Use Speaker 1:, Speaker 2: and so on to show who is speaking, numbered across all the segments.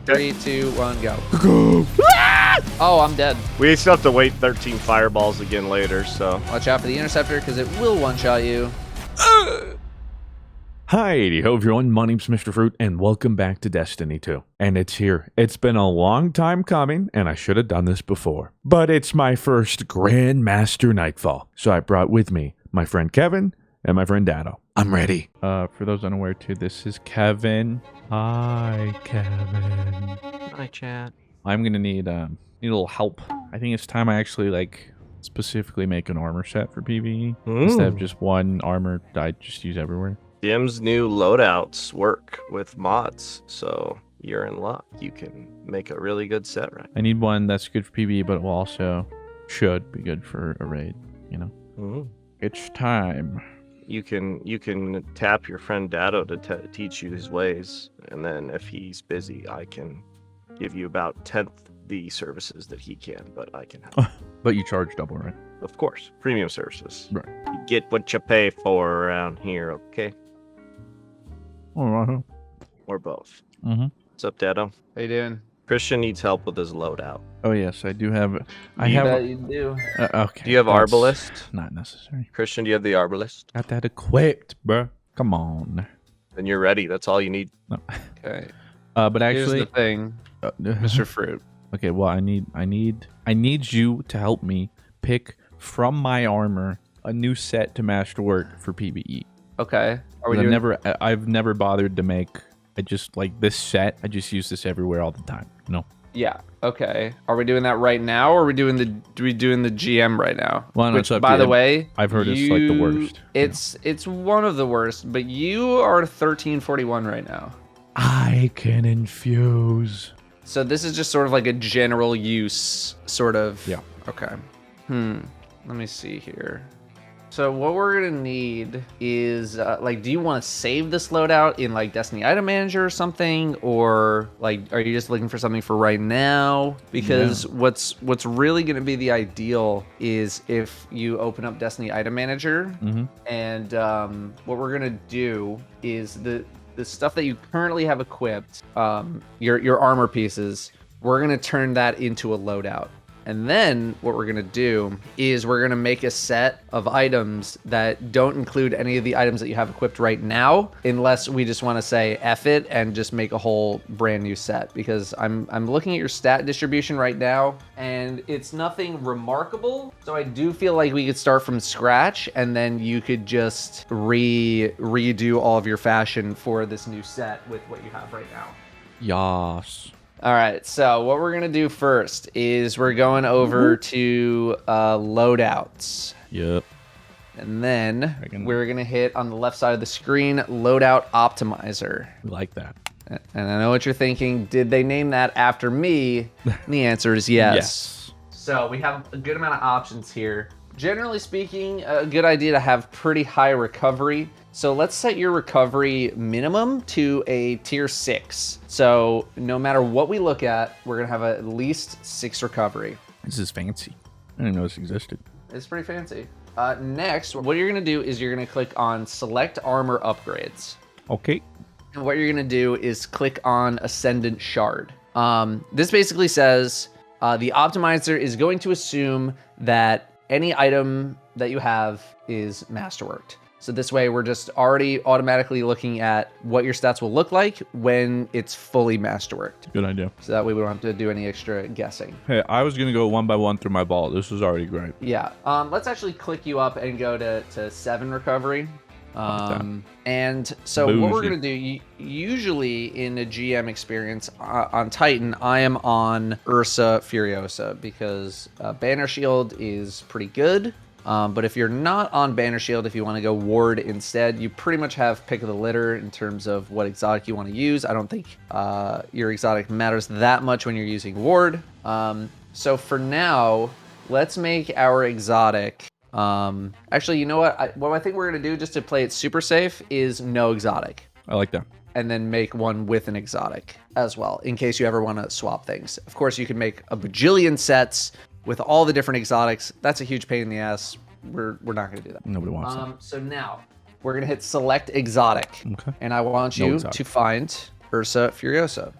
Speaker 1: 3, 2, 1, go. Oh, I'm dead.
Speaker 2: We still have to wait 13 fireballs again later, so.
Speaker 1: Watch out for the interceptor because it will one-shot you.
Speaker 3: Hi, hello everyone, my name's Mr. Fruit, and welcome back to Destiny 2. And it's here. It's been a long time coming, and I should have done this before. But it's my first Grandmaster Nightfall, so I brought with me my friend Kevin and my friend Datto. I'm ready. For those unaware too, this is Kevin. Hi, Kevin.
Speaker 2: Hi, chat.
Speaker 3: I'm gonna need a little help. I think it's time I actually, specifically make an armor set for PvE. Instead of just one armor I just use everywhere.
Speaker 2: Jim's new loadouts work with mods, so you're in luck. You can make a really good set, right?
Speaker 3: I need one that's good for PvE, but will also should be good for a raid, you know? It's time.
Speaker 2: You can tap your friend Datto to teach you his ways, and then if he's busy, I can give you about 10th the services that he can, but I can help.
Speaker 3: But you charge double, right?
Speaker 2: Of course, premium services.
Speaker 3: Right.
Speaker 2: You get what you pay for around here, okay?
Speaker 3: All right.
Speaker 2: Or both.
Speaker 3: Mm-hmm.
Speaker 2: What's up, Datto?
Speaker 1: How you doing?
Speaker 2: Christian needs help with his loadout.
Speaker 3: Oh yes, I do have.
Speaker 1: You do.
Speaker 3: Okay.
Speaker 2: Do you have
Speaker 3: that's
Speaker 2: Arbalist?
Speaker 3: Not necessary.
Speaker 2: Christian, do you have the Arbalist?
Speaker 3: Got that equipped, bro. Come on.
Speaker 2: Then you're ready. That's all you need.
Speaker 3: No.
Speaker 1: Okay.
Speaker 3: But
Speaker 1: Here's
Speaker 3: actually,
Speaker 1: the thing, Mr. Fruit.
Speaker 3: Okay. Well, I need you to help me pick from my armor a new set to masterwork for PvE.
Speaker 1: Okay. Are we doing...
Speaker 3: I've never bothered to make. I just like this set. I just use this everywhere all the time. No.
Speaker 1: Yeah. Okay. Are we doing that right now, or are we doing the GM right now?
Speaker 3: Well, no,
Speaker 1: Which,
Speaker 3: it's up
Speaker 1: by
Speaker 3: to
Speaker 1: the
Speaker 3: you.
Speaker 1: way,
Speaker 3: I've heard it's like the worst.
Speaker 1: It's one of the worst, but you are 1341 right now.
Speaker 3: I can infuse.
Speaker 1: So this is just sort of like a general use sort of.
Speaker 3: Yeah.
Speaker 1: Okay. Let me see here. So what we're gonna need is do you want to save this loadout in like Destiny Item Manager or something, or like are you just looking for something for right now? Because what's really gonna be the ideal is if you open up Destiny Item Manager, and what we're gonna do is the stuff that you currently have equipped, your armor pieces, we're gonna turn that into a loadout. And then what we're going to do is we're going to make a set of items that don't include any of the items that you have equipped right now, unless we just want to say F it and just make a whole brand new set. Because I'm looking at your stat distribution right now, and it's nothing remarkable. So I do feel like we could start from scratch, and then you could just redo all of your fashion for this new set with what you have right now.
Speaker 3: Yas.
Speaker 1: All right, so what we're gonna do first is we're going over to loadouts.
Speaker 3: Yep.
Speaker 1: And then we're gonna hit on the left side of the screen, Loadout Optimizer.
Speaker 3: We like that.
Speaker 1: And I know what you're thinking. Did they name that after me? And the answer is yes.
Speaker 3: Yes.
Speaker 1: So we have a good amount of options here. Generally speaking, a good idea to have pretty high recovery. So let's set your recovery minimum to a tier 6. So no matter what we look at, we're gonna have at least 6 recovery.
Speaker 3: This is fancy. I didn't know this existed.
Speaker 1: It's pretty fancy. Next, what you're gonna do is you're gonna click on Select Armor Upgrades.
Speaker 3: Okay.
Speaker 1: And what you're gonna do is click on Ascendant Shard. This basically says the optimizer is going to assume that any item that you have is masterworked. So this way we're just already automatically looking at what your stats will look like when it's fully masterworked.
Speaker 3: Good idea.
Speaker 1: So that way we don't have to do any extra guessing.
Speaker 3: Hey, I was going to go one by one through my ball. This is already great.
Speaker 1: Yeah. Let's actually click you up and go to 7 recovery. And so what we're going to do, usually in a GM experience on Titan, I am on Ursa Furiosa because Banner Shield is pretty good. But if you're not on Banner Shield, if you want to go Ward instead, you pretty much have pick of the litter in terms of what exotic you want to use. I don't think your exotic matters that much when you're using Ward. So for now, let's make our exotic. Actually, you know what? What I think we're going to do just to play it super safe is no exotic.
Speaker 3: I like that.
Speaker 1: And then make one with an exotic as well, in case you ever want to swap things. Of course, you can make a bajillion sets with all the different exotics. That's a huge pain in the ass. We're not going to do that.
Speaker 3: Nobody wants that.
Speaker 1: So now we're going to hit select exotic.
Speaker 3: Okay.
Speaker 1: And I want you to find Ursa Furiosa.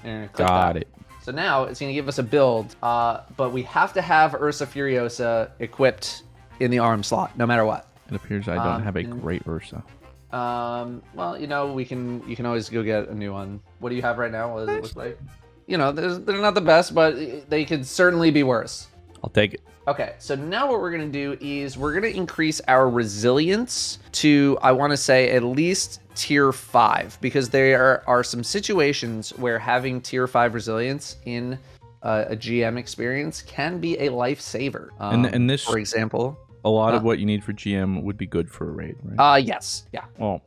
Speaker 1: You're gonna click
Speaker 3: Got
Speaker 1: that.
Speaker 3: it.
Speaker 1: So now it's going to give us a build, but we have to have Ursa Furiosa equipped in the arm slot, no matter what.
Speaker 3: It appears I don't have a great Ursa.
Speaker 1: Well, you know, you can always go get a new one. What do you have right now? What does it look like? You know, they're not the best, but they could certainly be worse.
Speaker 3: I'll take it.
Speaker 1: Okay, so now what we're gonna do is we're gonna increase our resilience to, I wanna say, at least tier 5, because there are some situations where having tier 5 resilience in a GM experience can be a lifesaver.
Speaker 3: And this,
Speaker 1: for example,
Speaker 3: a lot of what you need for GM would be good for a raid, right?
Speaker 1: yes, yeah.
Speaker 3: Oh.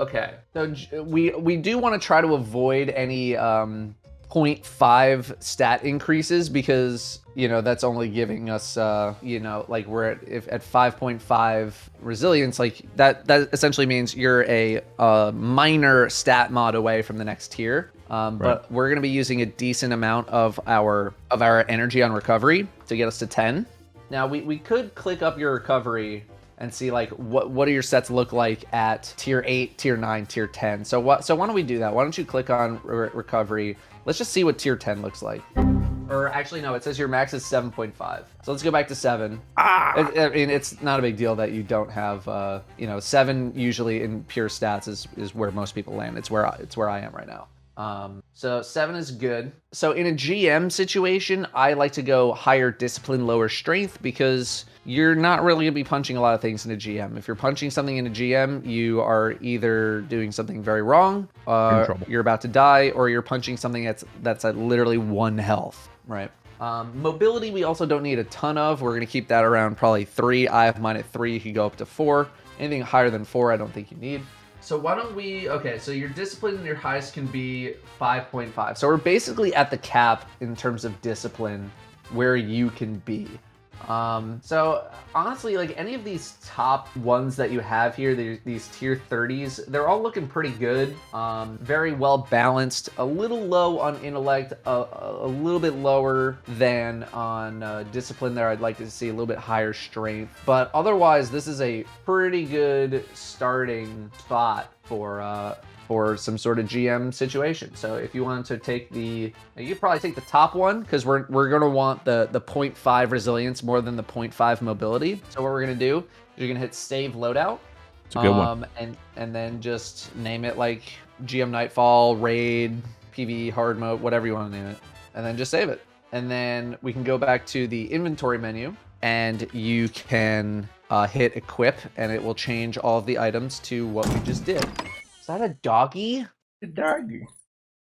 Speaker 1: Okay, so we do want to try to avoid any 0.5 stat increases, because you know that's only giving us you know, like we're at 5.5 resilience, like that essentially means you're a minor stat mod away from the next tier. But we're going to be using a decent amount of our energy on recovery to get us to 10. Now we could click up your recovery and see like what do your sets look like at tier 8, tier 9, tier 10. So why don't we do that? Why don't you click on recovery? Let's just see what tier 10 looks like. Or actually, no, it says your max is 7.5. So let's go back to 7. I mean, it's not a big deal that you don't have, you know, 7 usually in pure stats is where most people land. It's where I am right now. So 7 is good. So in a GM situation, I like to go higher discipline, lower strength, because you're not really gonna be punching a lot of things in a GM. If you're punching something in a GM, you are either doing something very wrong, you're about to die, or you're punching something that's at literally 1 health, right? Mobility, we also don't need a ton of. We're gonna keep that around probably 3. I have mine at 3. You could go up to 4. Anything higher than 4, I don't think you need. So why don't we, okay, so your discipline and your highest can be 5.5. So we're basically at the cap in terms of discipline where you can be. So honestly, like any of these top ones that you have here, these tier 30s, they're all looking pretty good. Very well balanced, a little low on intellect, a little bit lower than on discipline there. I'd like to see a little bit higher strength, but otherwise this is a pretty good starting spot for some sort of GM situation. So if you wanted to take you could probably take the top one, because we're gonna want the 0.5 resilience more than the 0.5 mobility. So what we're gonna do is you're gonna hit save loadout.
Speaker 3: It's a good one.
Speaker 1: And then just name it like GM Nightfall, Raid, PvE, Hard Mode, whatever you want to name it. And then just save it. And then we can go back to the inventory menu, and you can hit equip, and it will change all of the items to what we just did. Is that a doggy?
Speaker 4: A doggy.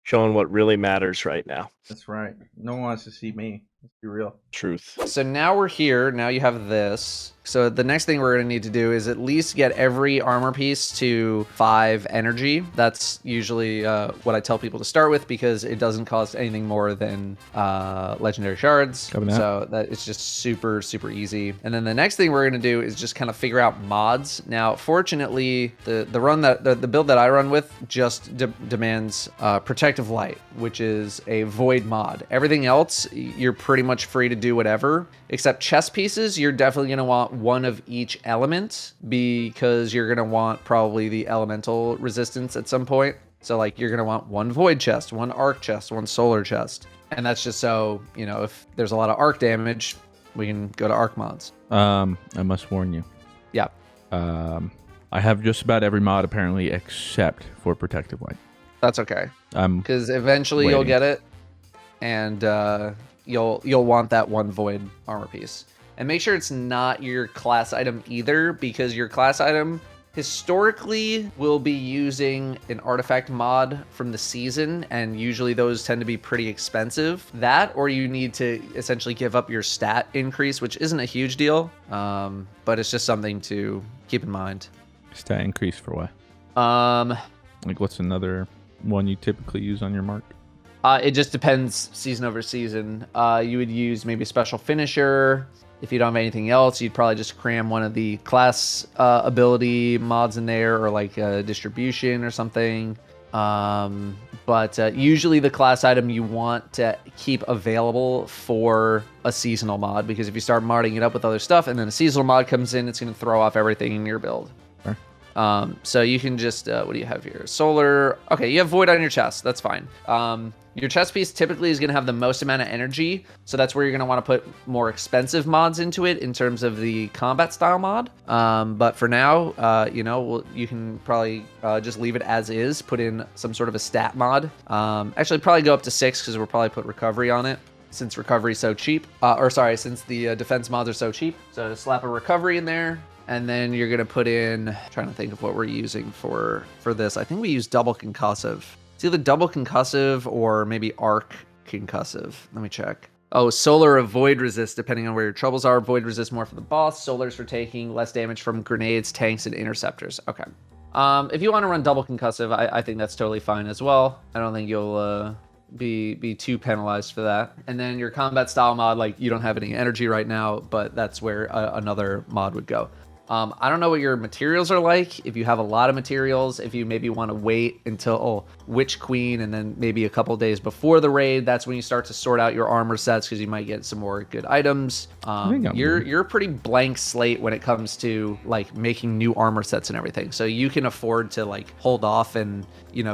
Speaker 2: Showing what really matters right now.
Speaker 4: That's right. No one wants to see me. Let's be real.
Speaker 2: Truth.
Speaker 1: So now we're here. Now you have this. So the next thing we're going to need to do is at least get every armor piece to 5 energy. That's usually what I tell people to start with, because it doesn't cost anything more than legendary shards. So that it's just super, super easy. And then the next thing we're going to do is just kind of figure out mods. Now, fortunately, the build that I run with just demands protective light, which is a void mod. Everything else, you're pretty much free to do whatever, except chest pieces. You're definitely going to want one of each element, because you're going to want probably the elemental resistance at some point. So like you're going to want 1 void chest, 1 arc chest, 1 solar chest. And that's just so, you know, if there's a lot of arc damage, we can go to arc mods.
Speaker 3: I must warn you.
Speaker 1: Yeah.
Speaker 3: I have just about every mod apparently except for protective light.
Speaker 1: That's okay. Because eventually
Speaker 3: waiting.
Speaker 1: you'll get it, and you'll want that 1 void armor piece. And make sure it's not your class item either, because your class item historically will be using an artifact mod from the season, and usually those tend to be pretty expensive. That, or you need to essentially give up your stat increase, which isn't a huge deal, but it's just something to keep in mind.
Speaker 3: Stat increase for what? Like what's another one you typically use on your mark?
Speaker 1: It just depends season over season. You would use maybe a special finisher. If you don't have anything else, you'd probably just cram one of the class ability mods in there, or like distribution or something. But usually the class item you want to keep available for a seasonal mod, because if you start modding it up with other stuff and then a seasonal mod comes in, it's going to throw off everything in your build.
Speaker 3: Sure.
Speaker 1: So you can just, what do you have here? Solar. Okay, you have void on your chest. That's fine. Your chest piece typically is going to have the most amount of energy. So that's where you're going to want to put more expensive mods into it in terms of the combat style mod. But for now, you can probably just leave it as is, put in some sort of a stat mod. Actually, probably go up to 6 because we'll probably put recovery on it, since recovery is so cheap. Since the defense mods are so cheap. So slap a recovery in there. And then you're going to put in, trying to think of what we're using for this. I think we use double concussive. It's either double concussive or maybe arc concussive. Let me check. Oh, solar or void resist, depending on where your troubles are. Void resist more for the boss. Solar's for taking less damage from grenades, tanks, and interceptors. Okay. If you want to run double concussive, I think that's totally fine as well. I don't think you'll be too penalized for that. And then your combat style mod, like you don't have any energy right now, but that's where another mod would go. I don't know what your materials are like. If you have a lot of materials, if you maybe want to wait until Witch Queen and then maybe a couple days before the raid, that's when you start to sort out your armor sets because you might get some more good items. You're a pretty blank slate when it comes to like making new armor sets and everything. So you can afford to like hold off and,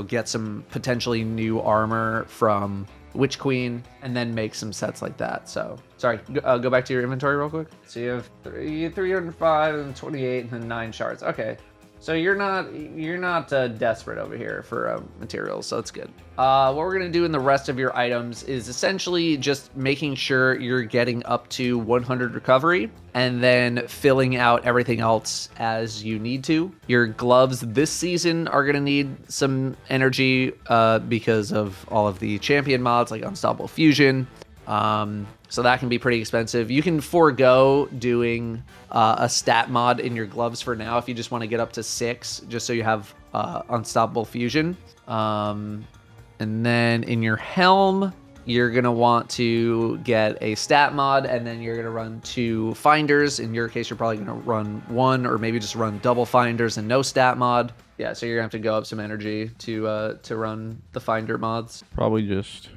Speaker 1: get some potentially new armor from Witch Queen and then make some sets like that. So sorry, go back to your inventory real quick. So you have 305 and 28 and then 9 shards. Okay, so you're not desperate over here for materials, so it's good. What we're gonna do in the rest of your items is essentially just making sure you're getting up to 100 recovery and then filling out everything else as you need to. Your gloves this season are gonna need some energy because of all of the champion mods like Unstoppable Fusion. So that can be pretty expensive. You can forego doing a stat mod in your gloves for now if you just want to get up to 6, just so you have Unstoppable Fusion. And then in your helm, you're going to want to get a stat mod, and then you're going to run 2 finders. In your case, you're probably going to run 1 or maybe just run double finders and no stat mod. Yeah, so you're going to have to go up some energy to run the finder mods.
Speaker 3: Probably just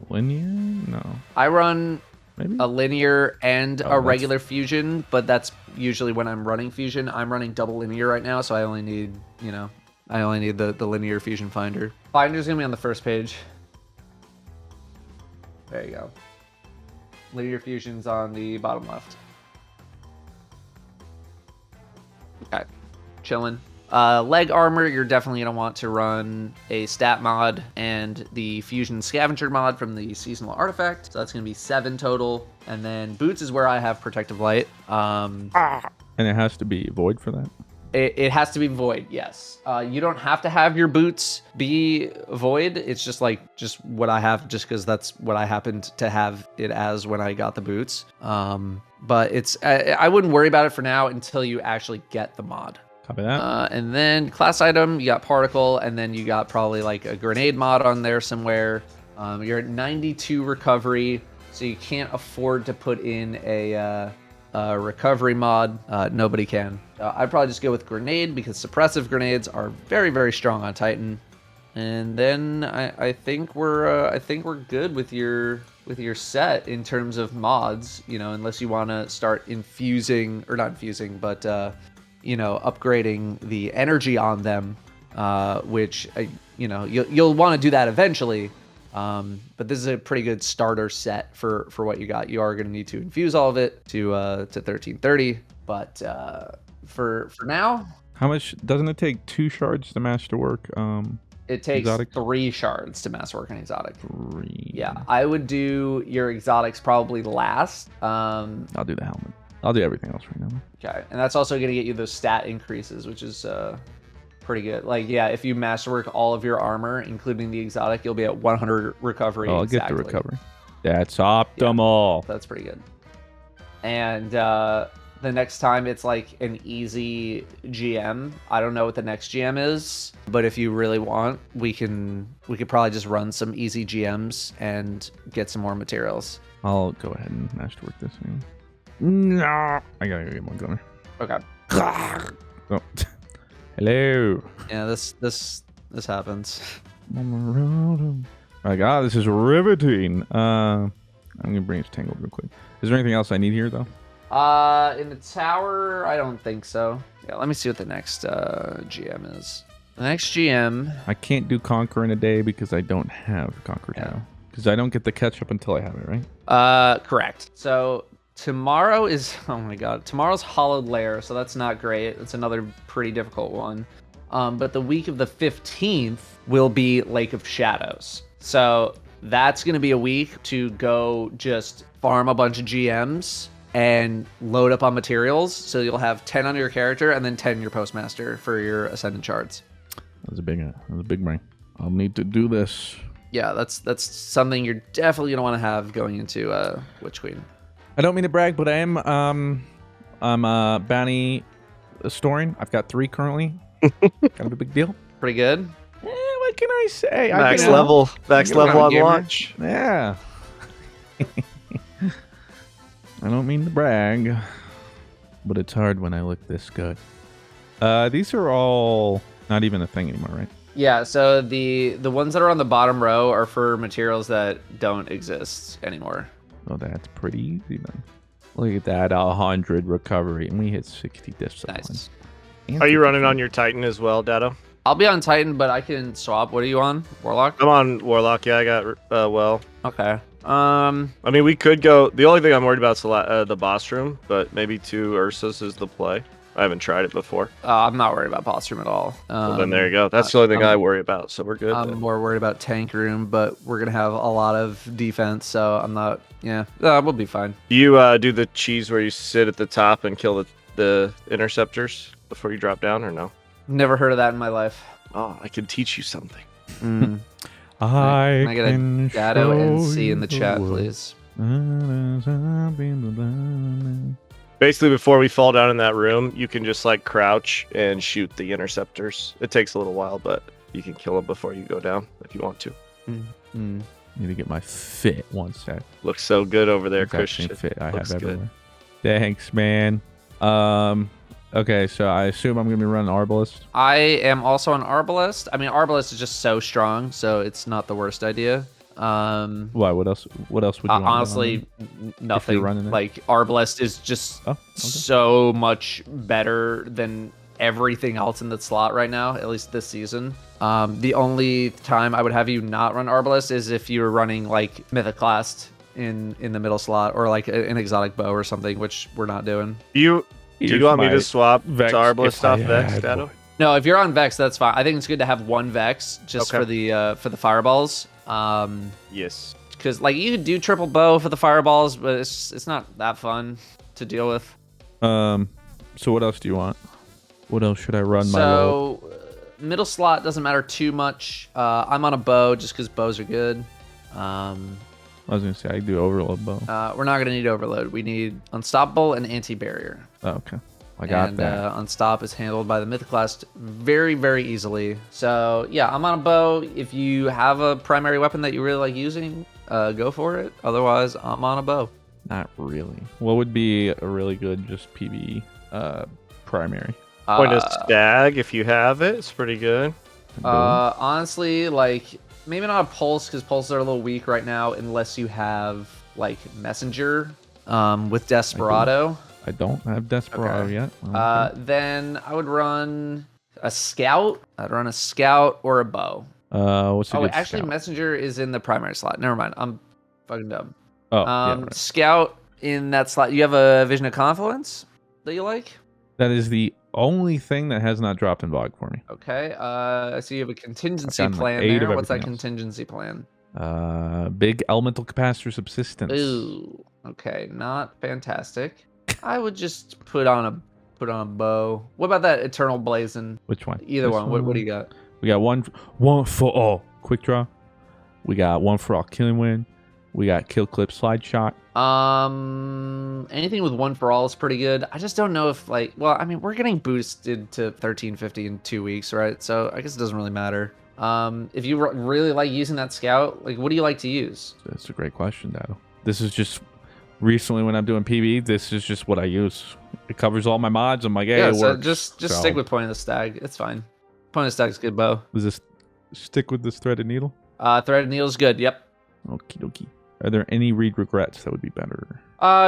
Speaker 3: linear? No.
Speaker 1: I run
Speaker 3: Maybe?
Speaker 1: a linear and a regular fusion, but that's usually when I'm running fusion. I'm running double linear right now, so I only need, the linear fusion finder. Finder's gonna be on the first page. There you go. Linear fusion's on the bottom left. Okay, chilling. Leg armor, you're definitely going to want to run a stat mod and the fusion scavenger mod from the seasonal artifact. So that's going to be 7 total. And then boots is where I have protective light.
Speaker 3: And it has to be void for that?
Speaker 1: It has to be void, yes. You don't have to have your boots be void. It's just what I have, just because that's what I happened to have it as when I got the boots. But I wouldn't worry about it for now until you actually get the mod.
Speaker 3: Copy that.
Speaker 1: And then class item, you got particle, and then you got probably like a grenade mod on there somewhere. You're at 92 recovery, so you can't afford to put in a recovery mod. Nobody can. I'd probably just go with grenade because suppressive grenades are very, very strong on Titan. And then I think we're good with your set in terms of mods. Unless you want to start infusing, or not infusing, but upgrading the energy on them, which you'll want to do that eventually. But this is a pretty good starter set for what you got. You are going to need to infuse all of it to 1330, but for now,
Speaker 3: how much doesn't it take? 2 shards to masterwork?
Speaker 1: It takes
Speaker 3: exotic?
Speaker 1: 3 shards to masterwork an exotic.
Speaker 3: 3.
Speaker 1: Yeah, I would do your exotics probably last.
Speaker 3: I'll do the helmet. I'll do everything else right now.
Speaker 1: Okay, and that's also going to get you those stat increases, which is pretty good. Like, yeah, if you masterwork all of your armor, including the exotic, you'll be at 100 recovery.
Speaker 3: I'll get the recovery. That's optimal.
Speaker 1: Yeah, that's pretty good. And the next time it's like an easy GM. I don't know what the next GM is, but if you really want, we could probably just run some easy GMs and get some more materials.
Speaker 3: I'll go ahead and masterwork this thing. No, I gotta go get one gunner.
Speaker 1: Okay.
Speaker 3: Oh. Hello.
Speaker 1: Yeah, this happens.
Speaker 3: My God, this is riveting. I'm gonna bring this tangled real quick. Is there anything else I need here though?
Speaker 1: In the tower, I don't think so. Yeah, let me see what the next GM is. The next GM.
Speaker 3: I can't do Conquer in a day because I don't have Conquer now. Because I don't get the catch up until I have it, right?
Speaker 1: Correct. So tomorrow is, oh my god, tomorrow's Hollowed Lair, so that's not great. It's another pretty difficult one. But the week of the 15th will be Lake of Shadows. So that's going to be a week to go just farm a bunch of GMs and load up on materials. So you'll have 10 on your character and then 10 in your Postmaster for your Ascendant Shards.
Speaker 3: That was a big brain. I'll need to do this.
Speaker 1: Yeah, that's something you're definitely gonna want to have going into Witch Queen.
Speaker 3: I don't mean to brag, but I am I'm bounty storing. I've got 3 currently. Kind of a big deal.
Speaker 1: Pretty good.
Speaker 3: What can I say?
Speaker 2: Max
Speaker 3: I
Speaker 2: level on
Speaker 1: gamer.
Speaker 2: launch.
Speaker 3: Yeah. I don't mean to brag, but it's hard when I look this good. These are all not even a thing anymore, right?
Speaker 1: Yeah, so the ones that are on the bottom row are for materials that don't exist anymore.
Speaker 3: Oh, that's pretty easy then. Look at that, 100 recovery, and we hit 60 diffs.
Speaker 1: Nice.
Speaker 2: Are you running on your Titan as well, Datto?
Speaker 1: I'll be on Titan, but I can swap. What are you on? Warlock?
Speaker 2: I'm on Warlock. Yeah, I got well.
Speaker 1: Okay.
Speaker 2: I mean, we could go. The only thing I'm worried about is the boss room, but maybe 2 Ursas is the play. I haven't tried it before.
Speaker 1: I'm not worried about boss room at all.
Speaker 2: Well, then there you go. That's the only thing I worry about, so we're good.
Speaker 1: I'm more worried about tank room, but we're gonna have a lot of defense, so I'm not. Yeah, we'll be fine.
Speaker 2: You do the cheese where you sit at the top and kill the interceptors before you drop down, or no?
Speaker 1: Never heard of that in my life.
Speaker 2: Oh, I can teach you something.
Speaker 1: Mm.
Speaker 3: I
Speaker 1: Can I get a Datto and C in the chat, please?
Speaker 2: Basically, before we fall down in that room, you can just like crouch and shoot the interceptors. It takes a little while, but you can kill them before you go down if you want to.
Speaker 1: Mm.
Speaker 3: Need to get my fit one sec.
Speaker 2: Looks so good over there,
Speaker 3: Exact same
Speaker 2: Christian.
Speaker 3: fit I
Speaker 2: Looks
Speaker 3: have
Speaker 2: good.
Speaker 3: everywhere. Thanks, man. Okay, so I assume I'm gonna be running Arbalest.
Speaker 1: I am also an Arbalest. I mean, Arbalest is just so strong, so it's not the worst idea.
Speaker 3: Why? What else? What else would you want?
Speaker 1: Honestly, nothing.
Speaker 3: running it?
Speaker 1: Like Arbalest is just
Speaker 3: Oh, okay.
Speaker 1: so much better than everything else in the slot right now, at least this season. The only time I would have you not run Arbalest is if you were running like Mythoclast in the middle slot, or like an exotic bow or something, which we're not doing.
Speaker 2: Do you want me to swap
Speaker 3: Vex
Speaker 2: to Arbalest
Speaker 3: if I
Speaker 2: off Vex,
Speaker 3: had
Speaker 2: Datto?
Speaker 3: one.
Speaker 1: No, if you're on Vex, that's fine. I think it's good to have one Vex just
Speaker 2: Okay.
Speaker 1: for the fireballs.
Speaker 2: Yes.
Speaker 1: Because like you could do triple bow for the fireballs, but it's not that fun to deal with.
Speaker 3: So what else do you want? What else should I run my low?
Speaker 1: So middle slot doesn't matter too much. I'm on a bow just because bows are good.
Speaker 3: I was gonna say I do overload bow.
Speaker 1: We're not gonna need overload. We need unstoppable and anti-barrier.
Speaker 3: Oh, okay. I got
Speaker 1: and
Speaker 3: that.
Speaker 1: unstop is handled by the Mythoclast very, very easily. So yeah, I'm on a bow. If you have a primary weapon that you really like using, go for it. Otherwise, I'm on a bow.
Speaker 3: Not really. What would be a really good just PvE primary?
Speaker 2: Point a stag if you have it. It's pretty good.
Speaker 1: Honestly, like maybe not a pulse because pulses are a little weak right now unless you have like messenger with Desperado.
Speaker 3: I don't have Desperado
Speaker 1: Okay.
Speaker 3: yet.
Speaker 1: Then I would run a scout. I'd run a scout or a bow.
Speaker 3: What's a
Speaker 1: Oh,
Speaker 3: good
Speaker 1: actually,
Speaker 3: scout?
Speaker 1: messenger is in the primary slot. Never mind. I'm fucking dumb.
Speaker 3: Oh, yeah, right.
Speaker 1: Scout in that slot. You have a Vision of Confluence that you like?
Speaker 3: That is the only thing that has not dropped in VOG for me.
Speaker 1: Okay. So you have a contingency
Speaker 3: gotten, like,
Speaker 1: plan
Speaker 3: 8
Speaker 1: there.
Speaker 3: of
Speaker 1: What's that
Speaker 3: everything else.
Speaker 1: contingency plan?
Speaker 3: Big elemental capacitor subsistence.
Speaker 1: Ooh. Okay. Not fantastic. I would just put on a bow. What about that Eternal Blazon?
Speaker 3: Which one?
Speaker 1: Either
Speaker 3: This
Speaker 1: one. What do you got?
Speaker 3: We got one for all quick draw. We got one for all killing wind. We got kill clip slide shot.
Speaker 1: Anything with one for all is pretty good. I just don't know if like, well, I mean, we're getting boosted to 1350 in 2 weeks, right? So I guess it doesn't really matter. If you really like using that scout, like, what do you like to use?
Speaker 3: That's a great question, Datto. This is just recently when I'm doing PB. This is just what I use. It covers all my mods. I'm like, hey,
Speaker 1: Yeah,
Speaker 3: it
Speaker 1: so
Speaker 3: works.
Speaker 1: just
Speaker 3: So,
Speaker 1: stick with Point of the Stag. It's fine. Point of the Stag's good bow.
Speaker 3: Does this stick with this threaded needle?
Speaker 1: Threaded Needle's good. Yep.
Speaker 3: Okie dokie. Are there any read regrets that would be better?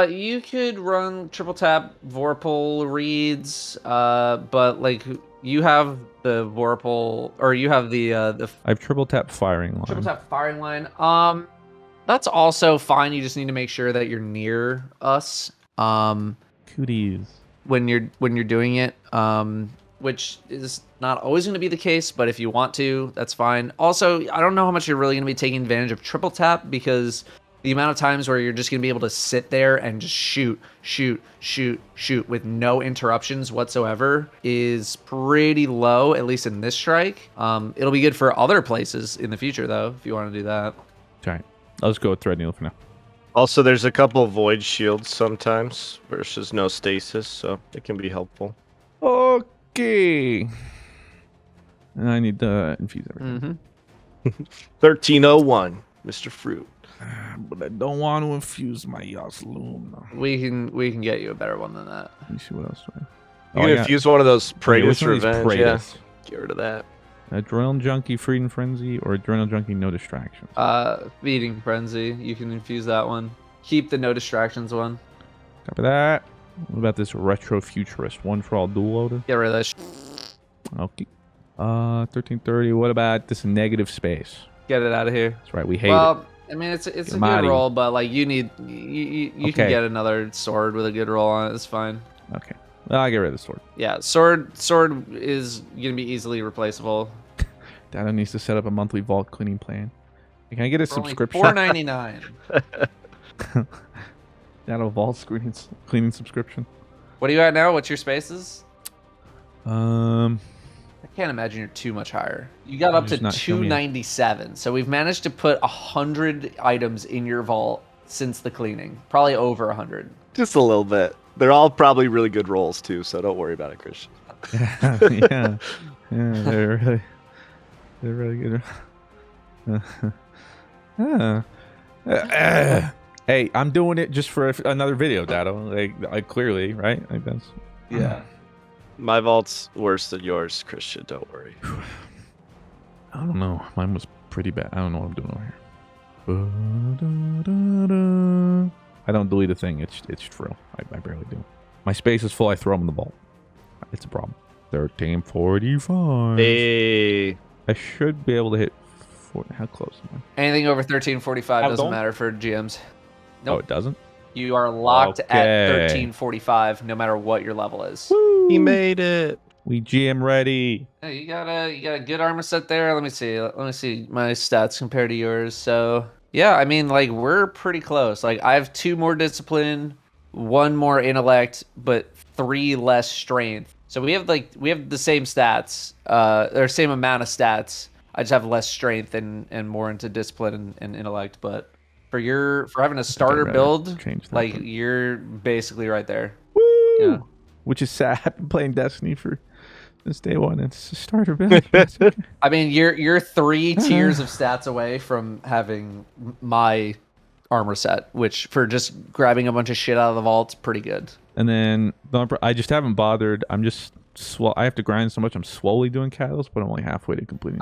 Speaker 1: You could run triple tap Vorpal reads, but like you have the Vorpal, or you have the
Speaker 3: I have triple tap firing line.
Speaker 1: triple tap firing line. That's also fine. You just need to make sure that you're near us.
Speaker 3: Cooties.
Speaker 1: When you're doing it, which is not always going to be the case, but if you want to, that's fine. Also, I don't know how much you're really going to be taking advantage of triple tap, because the amount of times where you're just going to be able to sit there and just shoot with no interruptions whatsoever is pretty low, at least in this strike. It'll be good for other places in the future, though, if you want to do that.
Speaker 3: All right. I'll just go with Thread Needle for now.
Speaker 2: Also, there's a couple void shields sometimes versus no stasis, so it can be helpful.
Speaker 3: Okay. And I need to infuse everything.
Speaker 2: 1301, Mr. Fruit.
Speaker 3: But I don't want to infuse my Yasloom.
Speaker 1: We can get you a better one than that.
Speaker 3: Let me see what else do I have.
Speaker 2: You can infuse one of those Praetus
Speaker 3: which one of these
Speaker 2: Revenge. Yeah,
Speaker 3: Praetus?
Speaker 2: get rid of that.
Speaker 3: Adrenal Junkie, Freedom Frenzy, or Adrenal Junkie, No Distractions?
Speaker 1: Feeding Frenzy, you can infuse that one. Keep the no distractions one.
Speaker 3: Copy that. What about this Retro Futurist? One for all dual loader?
Speaker 1: Get rid of that.
Speaker 3: Okay. 1330. What about this negative space?
Speaker 1: Get it out of here.
Speaker 3: That's right. We hate it.
Speaker 1: Well, I mean, it's a good
Speaker 3: Mighty.
Speaker 1: roll, but like you can
Speaker 3: Okay.
Speaker 1: get another sword with a good roll on it. It's fine.
Speaker 3: Okay. Well, I'll get rid of the sword.
Speaker 1: Yeah, sword is gonna be easily replaceable.
Speaker 3: Datto needs to set up a monthly vault cleaning plan. Can I get a
Speaker 1: For only
Speaker 3: subscription?
Speaker 1: $4.99.
Speaker 3: Datto vault cleaning subscription.
Speaker 1: What do you at now? What's your spaces?
Speaker 3: Um,
Speaker 1: I can't imagine you're too much higher. You got up to
Speaker 3: Just not show me.
Speaker 1: 297. So we've managed to put 100 items in your vault since the cleaning. Probably over 100.
Speaker 2: Just a little bit. They're all probably really good rolls too, so don't worry about it, Christian.
Speaker 3: yeah, they're really good. Hey, I'm doing it just for another video, Datto. Like clearly, right? Like that's
Speaker 1: Yeah.
Speaker 2: My vault's worse than yours, Christian. Don't worry.
Speaker 3: I don't know. Mine was pretty bad. I don't know what I'm doing over here. I don't delete a thing. It's true. I barely do. My space is full. I throw them in the vault. It's a problem. 1345.
Speaker 2: Hey.
Speaker 3: I should be able to hit. How close am I?
Speaker 1: Anything over 1345 doesn't
Speaker 3: don't-
Speaker 1: matter for GMs.
Speaker 3: Oh,
Speaker 1: Nope.
Speaker 3: it doesn't.
Speaker 1: You are locked at
Speaker 3: Okay.
Speaker 1: 1345 no matter what your level is.
Speaker 2: He made it.
Speaker 3: We GM ready.
Speaker 1: Hey, you got a good armor set there. Let me see my stats compared to yours. So yeah, I mean, like, we're pretty close. Like, I have 2 more discipline, 1 more intellect, but 3 less strength. So we have the same stats, or same amount of stats. I just have less strength and more into discipline and intellect. But for having a starter
Speaker 3: rather
Speaker 1: build,
Speaker 3: change that,
Speaker 1: like,
Speaker 3: but-
Speaker 1: you're basically right there.
Speaker 3: Woo!
Speaker 1: Yeah.
Speaker 3: Which is sad. I've been playing Destiny for this day one. It's a starter build. It's okay.
Speaker 1: I mean, you're 3 tiers of stats away from having my armor set, which for just grabbing a bunch of shit out of the vault, pretty good.
Speaker 3: And then I just haven't bothered. I'm just I have to grind so much. I'm slowly doing catalyst, but I'm only halfway to completing.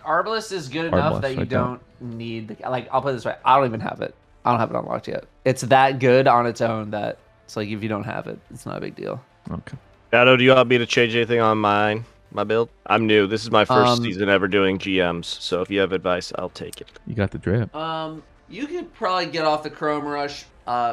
Speaker 1: Arbalest is good enough
Speaker 3: Arbalest,
Speaker 1: that you
Speaker 3: I
Speaker 1: don't need like, I'll put it this way, I don't even have it. I don't have it unlocked yet. It's that good on its own that it's like, if you don't have it, it's not a big deal.
Speaker 3: Okay.
Speaker 2: Datto, do you want me to change anything on my build? I'm new. This is my first season ever doing GMs, so if you have advice, I'll take it.
Speaker 3: You got the drip.
Speaker 1: You could probably get off the Chrome Rush.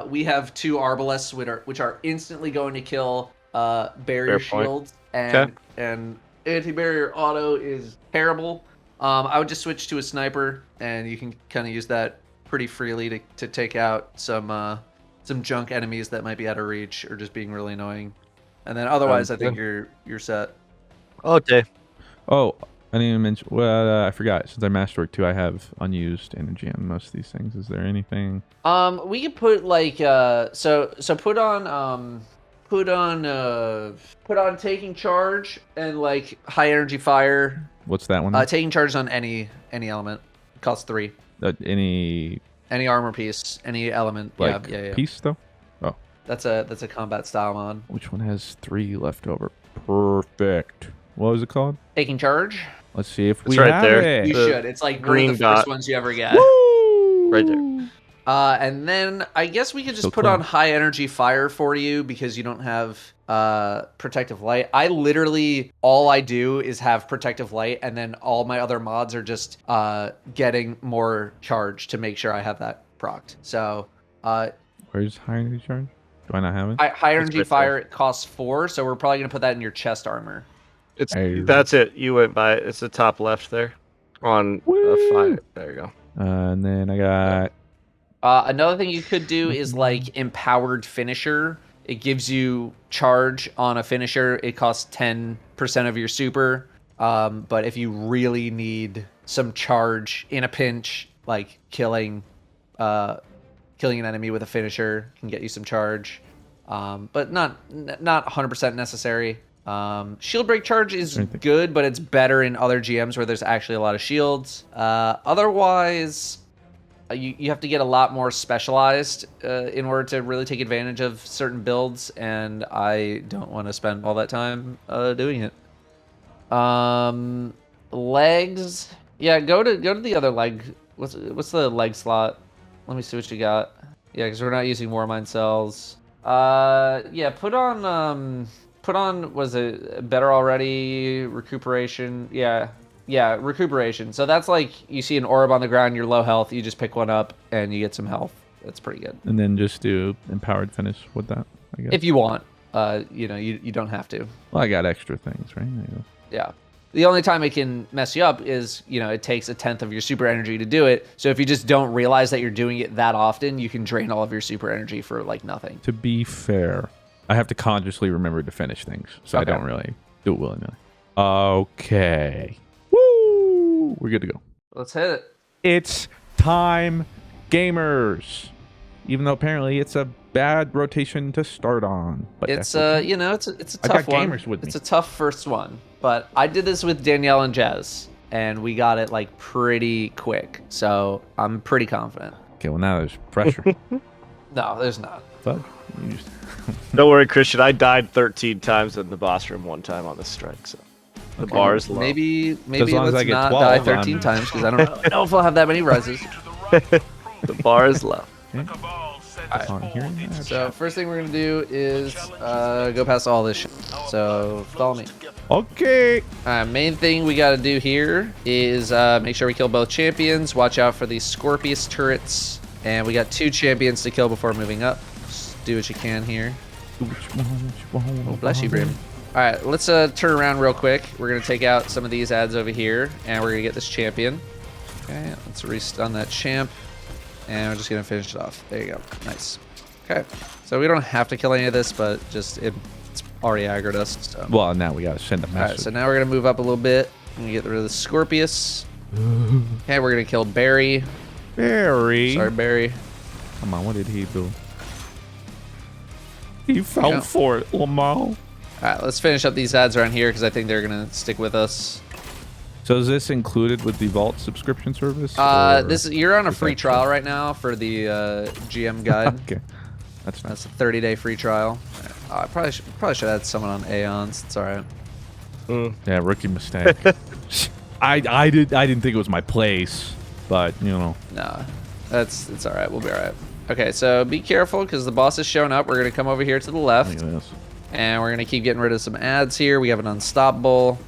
Speaker 1: We have 2 Arbalests which are instantly going to kill barrier
Speaker 2: Fair point.
Speaker 1: shields, and anti-barrier auto is terrible. I would just switch to a sniper, and you can kind of use that pretty freely to take out some junk enemies that might be out of reach or just being really annoying. And then otherwise, I think you're set.
Speaker 2: Okay.
Speaker 3: Oh, I didn't even mention. Well, I forgot. Since I mastered 2, I have unused energy on most of these things. Is there anything?
Speaker 1: We could put like so put on taking charge and like high energy fire.
Speaker 3: What's that one?
Speaker 1: Taking charge on any element. It costs 3.
Speaker 3: Any
Speaker 1: Any armor piece, any element.
Speaker 3: like
Speaker 1: Yeah.
Speaker 3: piece though? Oh,
Speaker 1: That's a combat style mod.
Speaker 3: which one has 3 left over? Perfect. What was it called?
Speaker 1: Taking charge.
Speaker 3: Let's see if
Speaker 2: It's
Speaker 3: we
Speaker 2: right
Speaker 3: have
Speaker 2: there.
Speaker 3: it.
Speaker 1: You
Speaker 2: The
Speaker 1: should. It's like one
Speaker 2: green
Speaker 1: of the first
Speaker 2: dot.
Speaker 1: ones you ever get.
Speaker 3: Woo!
Speaker 2: Right there.
Speaker 1: And then I guess we could just
Speaker 3: Still
Speaker 1: put
Speaker 3: clean.
Speaker 1: on high energy fire for you because you don't have protective light. I literally, all I do is have protective light, and then all my other mods are just getting more charge to make sure I have that procced. So
Speaker 3: Where's high energy charge? Do I not have it?
Speaker 1: high energy
Speaker 2: right
Speaker 1: fire, it costs 4, so we're probably going to put that in your chest armor.
Speaker 2: That's it. You went by it. It's the top left there. On a fire. There you go.
Speaker 3: And then I got.
Speaker 1: Another thing you could do is like empowered finisher. It gives you charge on a finisher. It costs 10% of your super. But if you really need some charge in a pinch, like killing an enemy with a finisher can get you some charge. But not 100% necessary. Shield break charge is good, but it's better in other GMs where there's actually a lot of shields. Otherwise, you have to get a lot more specialized in order to really take advantage of certain builds, and I don't want to spend all that time doing it. Legs, yeah, go to the other leg. What's the leg slot? Let me see what you got. Yeah, because we're not using Warmind cells. Yeah, put on was it better already? Recuperation, yeah, recuperation. So that's like you see an orb on the ground, you're low health, you just pick one up and you get some health. That's pretty good.
Speaker 3: And then just do empowered finish with that, I guess.
Speaker 1: If you want, you don't have to.
Speaker 3: Well, I got extra things, right? There you go.
Speaker 1: Yeah. The only time it can mess you up is, it takes 1/10 of your super energy to do it. So if you just don't realize that you're doing it that often, you can drain all of your super energy for like nothing.
Speaker 3: To be fair, I have to consciously remember to finish things, so
Speaker 1: Okay.
Speaker 3: I don't really do it willy-nilly. Okay. Woo! We're good to go.
Speaker 1: Let's hit it.
Speaker 3: It's time, gamers. Even though apparently it's a bad rotation to start on, but
Speaker 1: It's
Speaker 3: that's okay.
Speaker 1: it's a
Speaker 3: I
Speaker 1: tough
Speaker 3: got
Speaker 1: one.
Speaker 3: gamers with me.
Speaker 1: It's a tough first one, but I did this with Danielle and Jez, and we got it like pretty quick. So I'm pretty confident.
Speaker 3: Okay, well now there's pressure.
Speaker 1: No, there's not.
Speaker 3: Fuck. You just-
Speaker 2: Don't worry, Christian. I died 13 times in the boss room one time on this strike, so the bar is low.
Speaker 1: Maybe
Speaker 3: As long as
Speaker 1: let's
Speaker 3: I get
Speaker 1: not
Speaker 3: 12,
Speaker 1: die 13
Speaker 3: I'm-
Speaker 1: times because I don't really know if I'll have that many rises.
Speaker 2: The bar is low.
Speaker 3: That's on here.
Speaker 1: So first thing we're gonna do is go past all this shit. So follow me.
Speaker 3: Okay.
Speaker 1: Main thing we gotta do here is make sure we kill both champions. Watch out for these Scorpius turrets. And we got 2 champions to kill before moving up. Just do what you can here. Oh, bless you, Brim. All right, let's turn around real quick. We're gonna take out some of these ads over here, and we're gonna get this champion. Okay, let's restun that champ, and we're just gonna finish it off. There you go. Nice. Okay, so we don't have to kill any of this, but just it's already aggroed us. So.
Speaker 3: Well, now we gotta send a
Speaker 1: All right,
Speaker 3: message.
Speaker 1: so now we're gonna move up a little bit. We're gonna get rid of the Scorpius. Okay, we're gonna kill Barry.
Speaker 3: Barry.
Speaker 1: Sorry, Barry.
Speaker 3: Come on, what did he do? He fell
Speaker 1: Yeah.
Speaker 3: for it, Lamar.
Speaker 1: All right, let's finish up these ads around here because I think they're gonna stick with us.
Speaker 3: So is this included with the Vault subscription service? or-
Speaker 1: You're on a
Speaker 3: is
Speaker 1: free
Speaker 3: that
Speaker 1: trial right now for the GM guide.
Speaker 3: Okay, that's nice.
Speaker 1: That's a 30-day free trial. I probably should add someone on Aeons. It's all right.
Speaker 3: Yeah, rookie mistake. I didn't think it was my place, but
Speaker 1: No, it's all right. We'll be all right. Okay, so be careful because the boss is showing up. We're gonna come over here to the
Speaker 3: look
Speaker 1: left,
Speaker 3: at this.
Speaker 1: and we're gonna keep getting rid of some ads here. We have an unstoppable.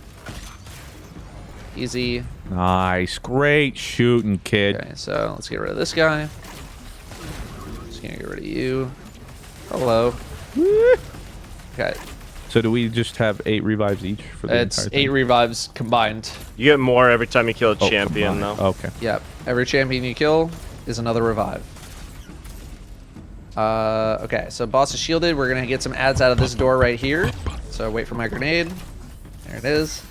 Speaker 1: Easy.
Speaker 3: Nice, great shooting, kid.
Speaker 1: Okay, so let's get rid of this guy. Just gonna get rid of you. Hello. Okay,
Speaker 3: So do we just have 8 revives each for the
Speaker 1: it's
Speaker 3: entire
Speaker 1: 8
Speaker 3: thing?
Speaker 1: revives combined.
Speaker 2: You get more every time you kill a
Speaker 3: Oh,
Speaker 2: champion,
Speaker 3: combined.
Speaker 2: though.
Speaker 3: Okay.
Speaker 1: Yep. Every champion you kill is another revive. Okay, so boss is shielded. We're gonna get some ads out of this door right here. So wait for my grenade. There it is.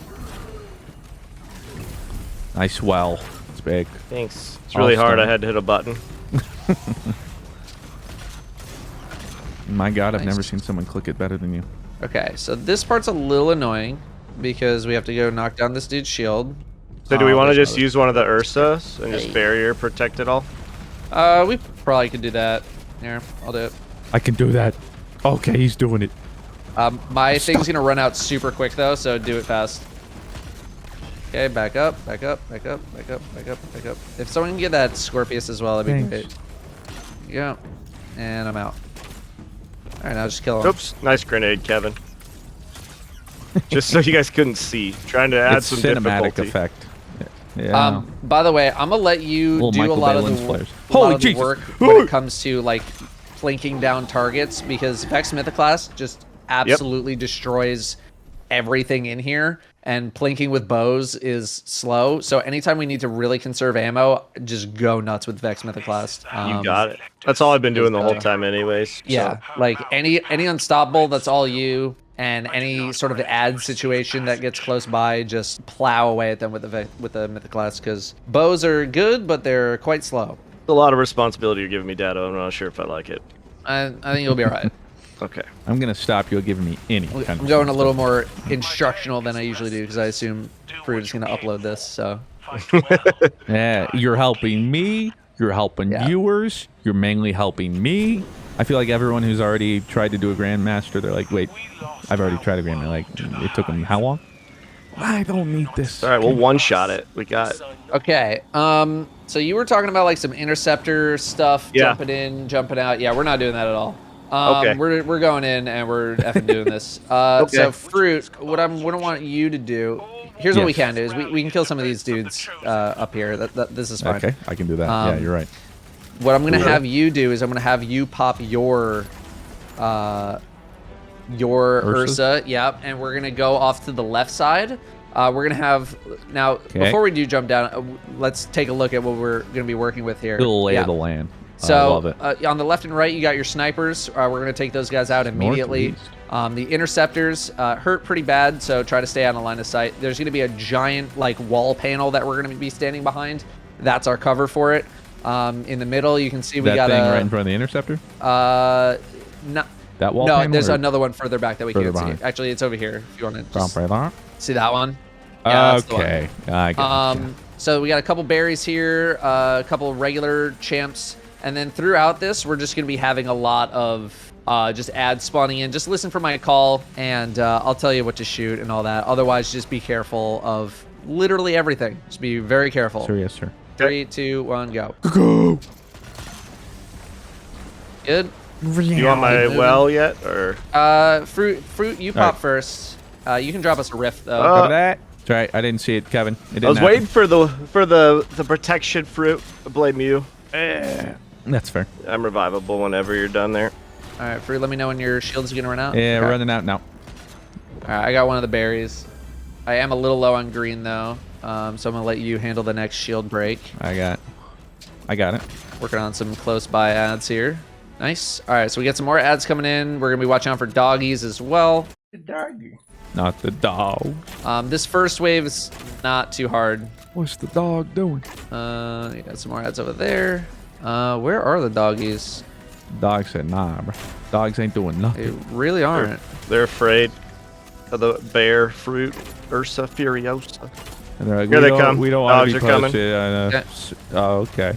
Speaker 3: Nice well. It's big.
Speaker 2: Thanks. It's really hard. I had to hit a button.
Speaker 3: My God, I've
Speaker 1: Nice.
Speaker 3: never seen someone click it better than you.
Speaker 1: Okay, so this part's a little annoying because we have to go knock down this dude's shield.
Speaker 2: So do we want to
Speaker 1: there's
Speaker 2: just
Speaker 1: another-
Speaker 2: use one of the Ursas and just
Speaker 1: Hey.
Speaker 2: barrier protect it all?
Speaker 1: We probably could do that. Here, I'll do it.
Speaker 3: I can do that. Okay, he's doing it.
Speaker 1: My thing's gonna run out super quick though, so do it fast. Okay, back up, back up, back up, back up, back up, back up. If someone can get that Scorpius as well, that'd be
Speaker 3: Thanks.
Speaker 1: great. Yeah. And I'm out. All right, now just kill him.
Speaker 2: Oops, nice grenade, Kevin. Just so you guys couldn't see. Trying to add
Speaker 3: It's
Speaker 2: some
Speaker 3: cinematic
Speaker 2: difficulty.
Speaker 3: effect. Yeah.
Speaker 1: By the way, I'm gonna let you
Speaker 3: Little
Speaker 1: do
Speaker 3: Michael
Speaker 1: a lot
Speaker 3: Bay
Speaker 1: of
Speaker 3: lens
Speaker 1: the,
Speaker 3: flares.
Speaker 1: a lot
Speaker 3: Holy
Speaker 1: of the
Speaker 3: Jesus.
Speaker 1: work when it comes to like flanking down targets, because Vex Mythoclast just absolutely destroys everything in here, and plinking with bows is slow. So anytime we need to really conserve ammo, just go nuts with Vex Mythoclast.
Speaker 2: You got it. That's all I've been doing the whole time anyways.
Speaker 1: Yeah, like any unstoppable, that's all you. And any sort of ad situation that gets close by, just plow away at them with the Mythoclast, because bows are good, but they're quite slow.
Speaker 2: It's a lot of responsibility you're giving me, Datto. I'm not sure if I like it.
Speaker 1: I think you'll be all right.
Speaker 2: Okay.
Speaker 3: I'm going to stop you giving me any kind
Speaker 1: I'm
Speaker 3: of
Speaker 1: going a little more instructional than I usually do, because I assume Fruit is going to upload this, so.
Speaker 3: Yeah, you're helping me. You're helping viewers. You're mainly helping me. I feel like everyone who's already tried to do a Grandmaster, they're like, wait, I've already tried a Grandmaster. Like, it took them how long? I don't need this.
Speaker 2: All right, we'll one-shot it. We got.
Speaker 1: Okay. So you were talking about like some interceptor stuff, jumping in, jumping out. Yeah, we're not doing that at all.
Speaker 2: Okay.
Speaker 1: We're going in and we're effing doing this.
Speaker 2: Okay.
Speaker 1: So Fruit, what I want you to do. Here's what we can do: is we can kill some of these dudes up here. This is fine.
Speaker 3: Okay, I can do that. Yeah, you're right.
Speaker 1: What I'm gonna have you do is I'm gonna have you pop your Ursa. Yep, and we're gonna go off to the left side. We're gonna have now before we do jump down, let's take a look at what we're gonna be working with here.
Speaker 3: Little lay of the land.
Speaker 1: So
Speaker 3: I love it.
Speaker 1: On the left and right, you got your snipers. We're gonna take those guys out immediately. The interceptors hurt pretty bad, so try to stay out of line of sight. There's gonna be a giant like wall panel that we're gonna be standing behind. That's our cover for it. In the middle, you can see we got
Speaker 3: that thing
Speaker 1: a
Speaker 3: right in front of the interceptor.
Speaker 1: no,
Speaker 3: That wall.
Speaker 1: no,
Speaker 3: panel,
Speaker 1: there's
Speaker 3: or
Speaker 1: another one further back that we
Speaker 3: further
Speaker 1: can't
Speaker 3: behind?
Speaker 1: see. Actually, it's over here. If you want to just
Speaker 3: Right
Speaker 1: see that one.
Speaker 3: there.
Speaker 1: Yeah, that's the one.
Speaker 3: Okay, I got it.
Speaker 1: So we got a couple berries here, a couple regular champs, and then throughout this, we're just gonna be having a lot of just ads spawning in. Just listen for my call, and I'll tell you what to shoot and all that. Otherwise, just be careful of literally everything. Just be very careful.
Speaker 3: Sir, yes, sir.
Speaker 1: 3, 2, 1, go.
Speaker 3: Go.
Speaker 1: Good.
Speaker 2: You want my well yet, or?
Speaker 1: Fruit, you
Speaker 3: All right.
Speaker 1: pop first. You can drop us a rift though.
Speaker 3: Cover that. It's all right. I didn't see it, Kevin. It didn't
Speaker 2: I was
Speaker 3: happen.
Speaker 2: waiting for the protection fruit. I blame you.
Speaker 3: That's fair.
Speaker 2: I'm revivable whenever you're done there.
Speaker 1: All right, Fruit, let me know when your shield's gonna run out.
Speaker 3: Yeah,
Speaker 1: Okay.
Speaker 3: running out now.
Speaker 1: All right, I got one of the berries. I am a little low on green though, so I'm gonna let you handle the next shield break.
Speaker 3: I got it.
Speaker 1: Working on some close by ads here. Nice. All right, so we got some more ads coming in. We're gonna be watching out for doggies as well.
Speaker 4: The doggy.
Speaker 3: Not the dog.
Speaker 1: This first wave is not too hard.
Speaker 3: What's the dog doing?
Speaker 1: You got some more ads over there. Where are the doggies?
Speaker 3: Dog said, nah, bro. Dogs ain't doing
Speaker 1: They
Speaker 3: nothing.
Speaker 1: really aren't.
Speaker 2: They're afraid of the bear fruit, Ursa Furiosa.
Speaker 3: And they're like,
Speaker 2: Here
Speaker 3: we
Speaker 2: they
Speaker 3: don't,
Speaker 2: come.
Speaker 3: We don't want
Speaker 2: Dogs
Speaker 3: to
Speaker 2: are
Speaker 3: be
Speaker 2: coming.
Speaker 3: posted.
Speaker 1: Okay.
Speaker 3: Oh, okay.
Speaker 1: All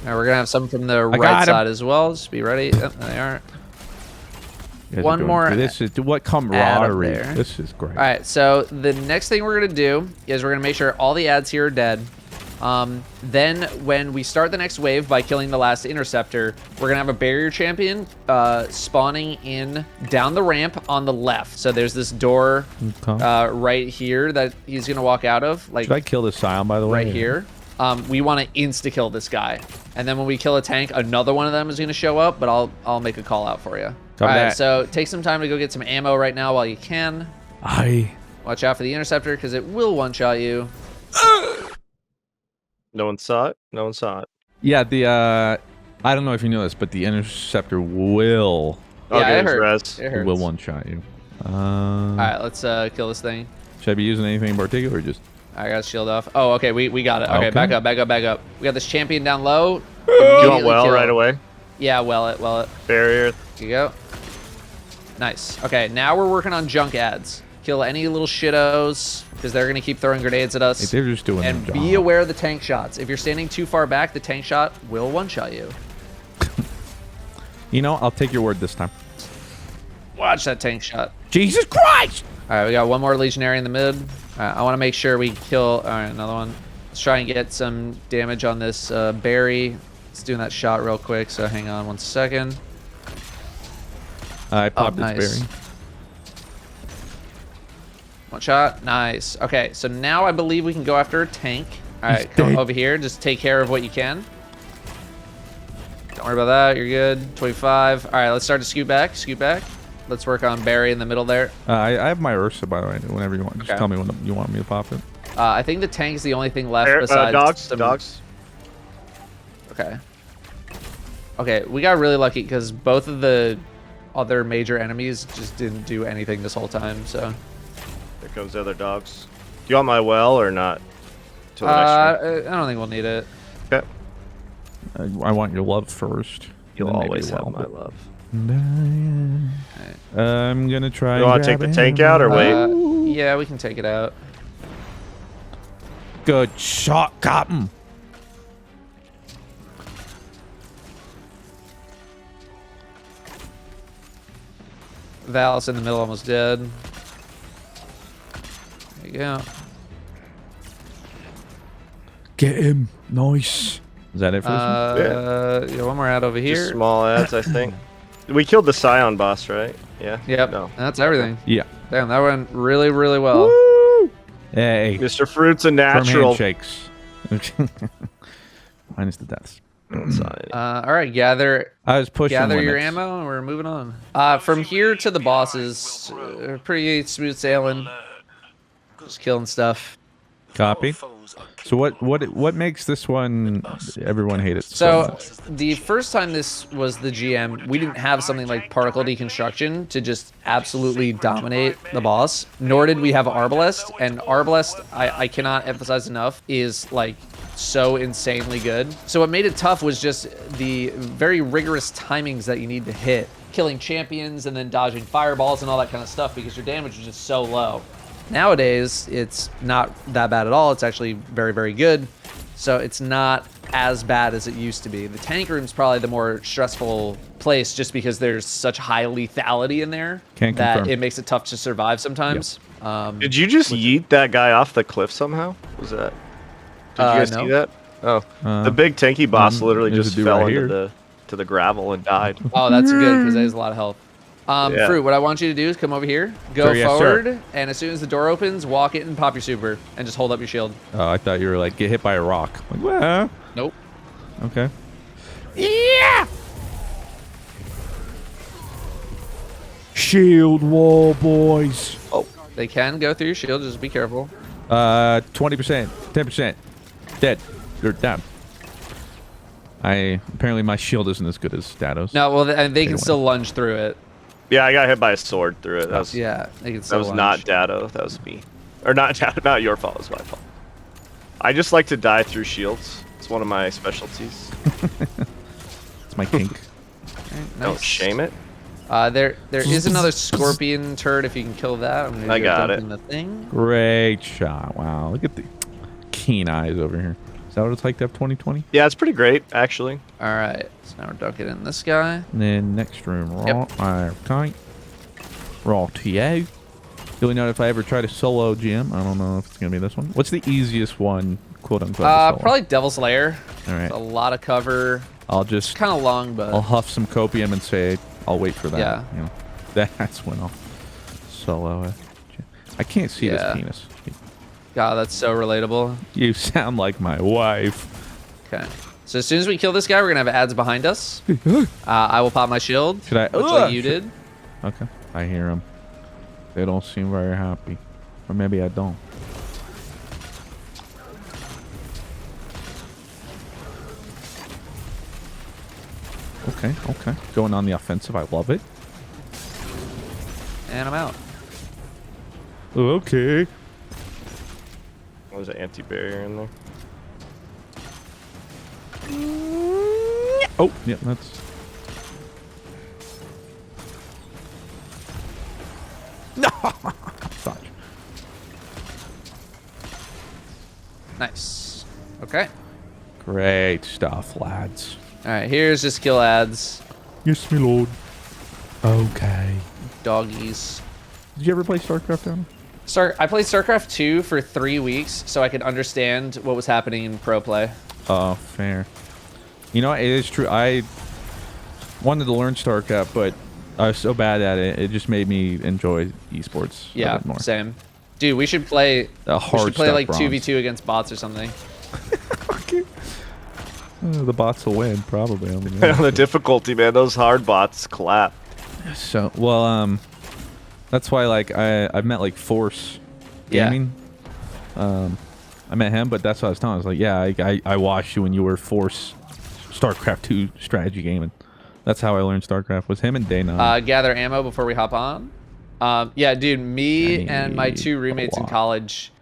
Speaker 1: right, we're gonna have some from the
Speaker 3: got
Speaker 1: right
Speaker 3: 'em.
Speaker 1: side as well. Just be ready. Yep, they aren't.
Speaker 3: You guys are
Speaker 1: One
Speaker 3: doing-
Speaker 1: more
Speaker 3: This is what camaraderie.
Speaker 1: there.
Speaker 3: This is great.
Speaker 1: All right, so the next thing we're gonna do is we're gonna make sure all the ads here are dead. Then when we start the next wave by killing the last interceptor, we're gonna have a barrier champion spawning in down the ramp on the left. So there's this door
Speaker 3: Okay.
Speaker 1: right here that he's gonna walk out of, like
Speaker 3: Should I kill this Scion, by the way?
Speaker 1: right here. We want to insta kill this guy, and then when we kill a tank, another one of them is gonna show up. But I'll make a call out for you. All
Speaker 3: Copy
Speaker 1: right,
Speaker 3: that.
Speaker 1: so take some time to go get some ammo right now while you can. Watch out for the interceptor because it will one-shot you.
Speaker 2: No one saw it. No one saw it.
Speaker 3: Yeah, the I don't know if you know this, but the interceptor will
Speaker 2: I'll
Speaker 1: Yeah,
Speaker 2: get
Speaker 1: it
Speaker 2: his
Speaker 1: hurts.
Speaker 2: res.
Speaker 1: It hurts.
Speaker 3: will one shot you.
Speaker 1: All right, let's kill this thing.
Speaker 3: Should I be using anything in particular, or just?
Speaker 1: I got shield off. Oh, okay, we got it. Okay,
Speaker 3: Okay.
Speaker 1: back up. We got this champion down low.
Speaker 2: You want
Speaker 1: Immediately
Speaker 2: well
Speaker 1: kill.
Speaker 2: right away?
Speaker 1: Yeah, well it.
Speaker 2: Barrier.
Speaker 1: Here you go. Nice. Okay, now we're working on junk ads. Kill any little shittos because they're gonna keep throwing grenades at us.
Speaker 3: Hey, they're just doing
Speaker 1: And
Speaker 3: their
Speaker 1: be
Speaker 3: job.
Speaker 1: aware of the tank shots. If you're standing too far back, the tank shot will one-shot you.
Speaker 3: You know, I'll take your word this time.
Speaker 1: Watch that tank shot.
Speaker 3: Jesus Christ!
Speaker 1: All right, we got one more legionary in the mid. All right, I want to make sure we kill. All right, another one. Let's try and get some damage on this berry. It's doing that shot real quick, so hang on 1 second.
Speaker 3: I popped
Speaker 1: nice.
Speaker 3: its berry.
Speaker 1: 1 shot. Nice. Okay, so now I believe we can go after a tank. All right,
Speaker 3: He's
Speaker 1: come
Speaker 3: dead.
Speaker 1: over here. Just take care of what you can. Don't worry about that. You're good. 25. All right, let's start to scoot back. Scoot back. Let's work on Barry in the middle there.
Speaker 3: I have my Ursa, by the way, whenever you want. Just
Speaker 1: Okay.
Speaker 3: tell me when you want me to pop it.
Speaker 1: I think the tank's the only thing left besides
Speaker 2: dogs.
Speaker 1: some-
Speaker 2: Dogs.
Speaker 1: Okay. Okay, we got really lucky because both of the other major enemies just didn't do anything this whole time. So.
Speaker 2: There comes the other dogs. Do you want my well or not? Till the next
Speaker 1: I don't think we'll need it.
Speaker 2: one? Okay.
Speaker 3: I want your love first.
Speaker 2: You'll
Speaker 3: then maybe
Speaker 2: always have
Speaker 3: well,
Speaker 2: my
Speaker 3: but-
Speaker 2: love.
Speaker 3: I'm gonna try.
Speaker 2: You want to take the tank out or wait?
Speaker 1: Yeah, we can take it out.
Speaker 3: Good shot, Captain.
Speaker 1: Val's in the middle, almost dead. There you go.
Speaker 3: Get him. Nice. Is that it for this one?
Speaker 1: Yeah, one more out over
Speaker 2: Just
Speaker 1: here.
Speaker 2: small ads, I think. We killed the Scion boss, right? Yeah.
Speaker 1: Yep.
Speaker 2: No.
Speaker 1: That's everything.
Speaker 3: Yeah.
Speaker 1: Damn, that went really, really well.
Speaker 3: Hey.
Speaker 2: Mr. Fruit's a
Speaker 3: From
Speaker 2: natural.
Speaker 3: handshakes. Minus the deaths.
Speaker 1: All right, gather
Speaker 3: I was pushing
Speaker 1: your
Speaker 3: limits.
Speaker 1: ammo, and we're moving on. From here to the bosses, pretty smooth sailing. Just killing stuff.
Speaker 3: Copy. So what makes this one everyone hate it
Speaker 1: So
Speaker 3: much?
Speaker 1: the first time this was the GM, we didn't have something like particle deconstruction to just absolutely dominate the boss. Nor did we have Arbalest, and Arbalest, I cannot emphasize enough, is like so insanely good. So what made it tough was just the very rigorous timings that you need to hit, killing champions and then dodging fireballs and all that kind of stuff because your damage is just so low. Nowadays, it's not that bad at all. It's actually very, very good. So it's not as bad as it used to be. The tank room's probably the more stressful place just because there's such high lethality in there
Speaker 3: Can't
Speaker 1: that
Speaker 3: confirm.
Speaker 1: it makes it tough to survive sometimes.
Speaker 2: Did you just yeet that guy off the cliff somehow? Was that? Did you guys
Speaker 1: no.
Speaker 2: see that? Oh, the big tanky boss literally
Speaker 3: there's
Speaker 2: just
Speaker 3: a dude
Speaker 2: fell
Speaker 3: right
Speaker 2: into
Speaker 3: here.
Speaker 2: the gravel and died.
Speaker 1: Oh, that's good because there's a lot of health.
Speaker 2: Yeah.
Speaker 1: Fruit, what I want you to do is come over here, go
Speaker 3: Sir, yes, sir.
Speaker 1: forward, and as soon as the door opens, walk it and pop your super, and just hold up your shield.
Speaker 3: Oh, I thought you were like get hit by a rock. Like, well,
Speaker 1: Nope.
Speaker 3: okay.
Speaker 1: Yeah!
Speaker 3: Shield wall, boys.
Speaker 1: Oh, they can go through your shield, just be careful.
Speaker 3: 20%, 10%, dead. They're down. Apparently my shield isn't as good as Datto's.
Speaker 1: No, well, they can
Speaker 3: away.
Speaker 1: still lunge through it.
Speaker 2: Yeah, I got hit by a sword through it. That was
Speaker 1: Yeah, they can
Speaker 2: that
Speaker 1: still
Speaker 2: was
Speaker 1: lunge.
Speaker 2: not Datto. That was me, or not Datto. Not your fault. It was my fault. I just like to die through shields. It's one of my specialties.
Speaker 3: It's my kink.
Speaker 1: Okay,
Speaker 2: Don't
Speaker 1: nice.
Speaker 2: shame it.
Speaker 1: There is another scorpion turret if you can kill that. I'm gonna
Speaker 2: I
Speaker 1: go
Speaker 2: got
Speaker 1: dump
Speaker 2: it.
Speaker 1: in the thing.
Speaker 3: Great shot. Wow, look at the keen eyes over here. Is that what it's like to have 2020?
Speaker 2: Yeah, it's pretty great actually.
Speaker 1: All right, so now we're dunking in this guy.
Speaker 3: And then next room, raw.
Speaker 1: Yep.
Speaker 3: Okay. Raw TO. Really know if I ever try to solo GM. I don't know if it's gonna be this one. What's the easiest one, quote unquote? to solo?
Speaker 1: Probably Devil's Lair.
Speaker 3: All right.
Speaker 1: It's a lot of cover.
Speaker 3: I'll just
Speaker 1: Kind of long, but
Speaker 3: I'll huff some copium and say I'll wait for that.
Speaker 1: Yeah.
Speaker 3: You know, that's when I'll solo it. I can't see
Speaker 1: Yeah.
Speaker 3: this penis.
Speaker 1: God, that's so relatable.
Speaker 3: You sound like my wife.
Speaker 1: Okay. So as soon as we kill this guy, we're gonna have ads behind us. I will pop my shield.
Speaker 3: Should I?
Speaker 1: Much like you did.
Speaker 3: Okay. I hear them. They don't seem very happy. Or maybe I don't. Okay, okay. Going on the offensive. I love it.
Speaker 1: And I'm out.
Speaker 3: Okay.
Speaker 2: There's an anti-barrier in there.
Speaker 3: Oh, yeah, that's... No! Fudge.
Speaker 1: Nice. Okay.
Speaker 3: Great stuff, lads.
Speaker 1: All right. Here's just kill ads.
Speaker 3: Yes, my lord. Okay.
Speaker 1: Doggies.
Speaker 3: Did you ever play StarCraft, Adam?
Speaker 1: I played StarCraft 2 for 3 weeks so I could understand what was happening in pro play.
Speaker 3: Oh, fair. You know, it is true. I wanted to learn StarCraft, but I was so bad at it. It just made me enjoy esports a bit more.
Speaker 1: Same. Dude, we should play.
Speaker 3: The
Speaker 1: We
Speaker 3: hard
Speaker 1: should play
Speaker 3: stuff,
Speaker 1: like
Speaker 3: bronze.
Speaker 1: 2v2 against bots or something.
Speaker 3: The bots will win, probably.
Speaker 2: The difficulty, man. Those hard bots clap.
Speaker 3: So, well, that's why, like, I've met, like, Force
Speaker 1: Yeah.
Speaker 3: Gaming. I met him, but that's what I was telling him. I was like, yeah, I watched you when you were Force StarCraft 2 strategy gaming. That's how I learned StarCraft, was him and Day 9.
Speaker 1: Gather ammo before we hop on. Yeah, dude, me and my 2 roommates in college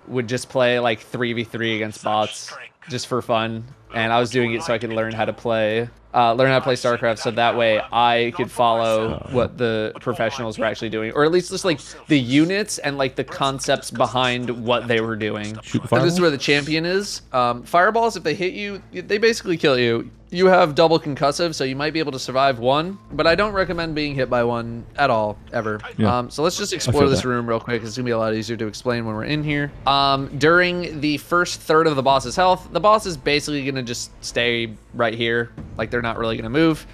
Speaker 1: would just play like 3v3 against bots just for fun. And I was doing it so I could learn how to play StarCraft, so that way I could follow what the professionals were actually doing, or at least just like the units and like the concepts behind what they were doing.
Speaker 3: Shoot
Speaker 1: And this is
Speaker 3: fireballs?
Speaker 1: where the champion is. Fireballs, if they hit you, they basically kill you. You have double concussive, so you might be able to survive one, but I don't recommend being hit by one at all, ever.
Speaker 3: Yeah.
Speaker 1: So let's just explore
Speaker 3: feel
Speaker 1: this
Speaker 3: that.
Speaker 1: room real quick. It's gonna be a lot easier to explain when we're in here. During the first third of the boss's health, the boss is basically gonna just stay right here, like they're not really gonna move.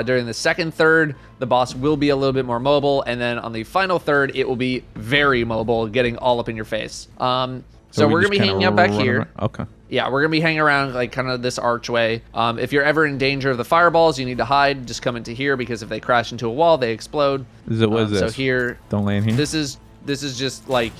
Speaker 1: During the second third, the boss will be a little bit more mobile, and then on the final third, it will be very mobile, getting all up in your face. So we're
Speaker 3: we
Speaker 1: gonna be
Speaker 3: just
Speaker 1: hanging
Speaker 3: kinda
Speaker 1: out back
Speaker 3: run
Speaker 1: here.
Speaker 3: around- Okay.
Speaker 1: Yeah, we're gonna be hanging around like kind of this archway. If you're ever in danger of the fireballs, you need to hide. Just come into here, because if they crash into a wall, they explode.
Speaker 3: What is this?
Speaker 1: So here,
Speaker 3: Don't land here?
Speaker 1: this is just like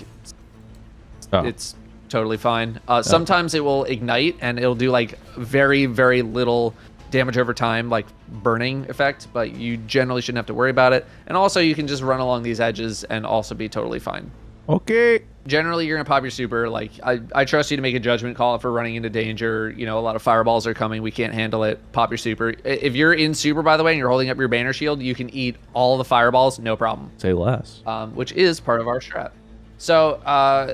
Speaker 3: Oh.
Speaker 1: it's totally fine. Sometimes it will ignite and it'll do like very, very little damage over time, like burning effect, but you generally shouldn't have to worry about it. And also you can just run along these edges and also be totally fine.
Speaker 3: Okay.
Speaker 1: Generally, you're gonna pop your super. Like, I trust you to make a judgment call if we're running into danger. You know, a lot of fireballs are coming. We can't handle it. Pop your super. If you're in super, by the way, and you're holding up your banner shield, you can eat all the fireballs, no problem.
Speaker 3: Say less.
Speaker 1: Which is part of our strat. So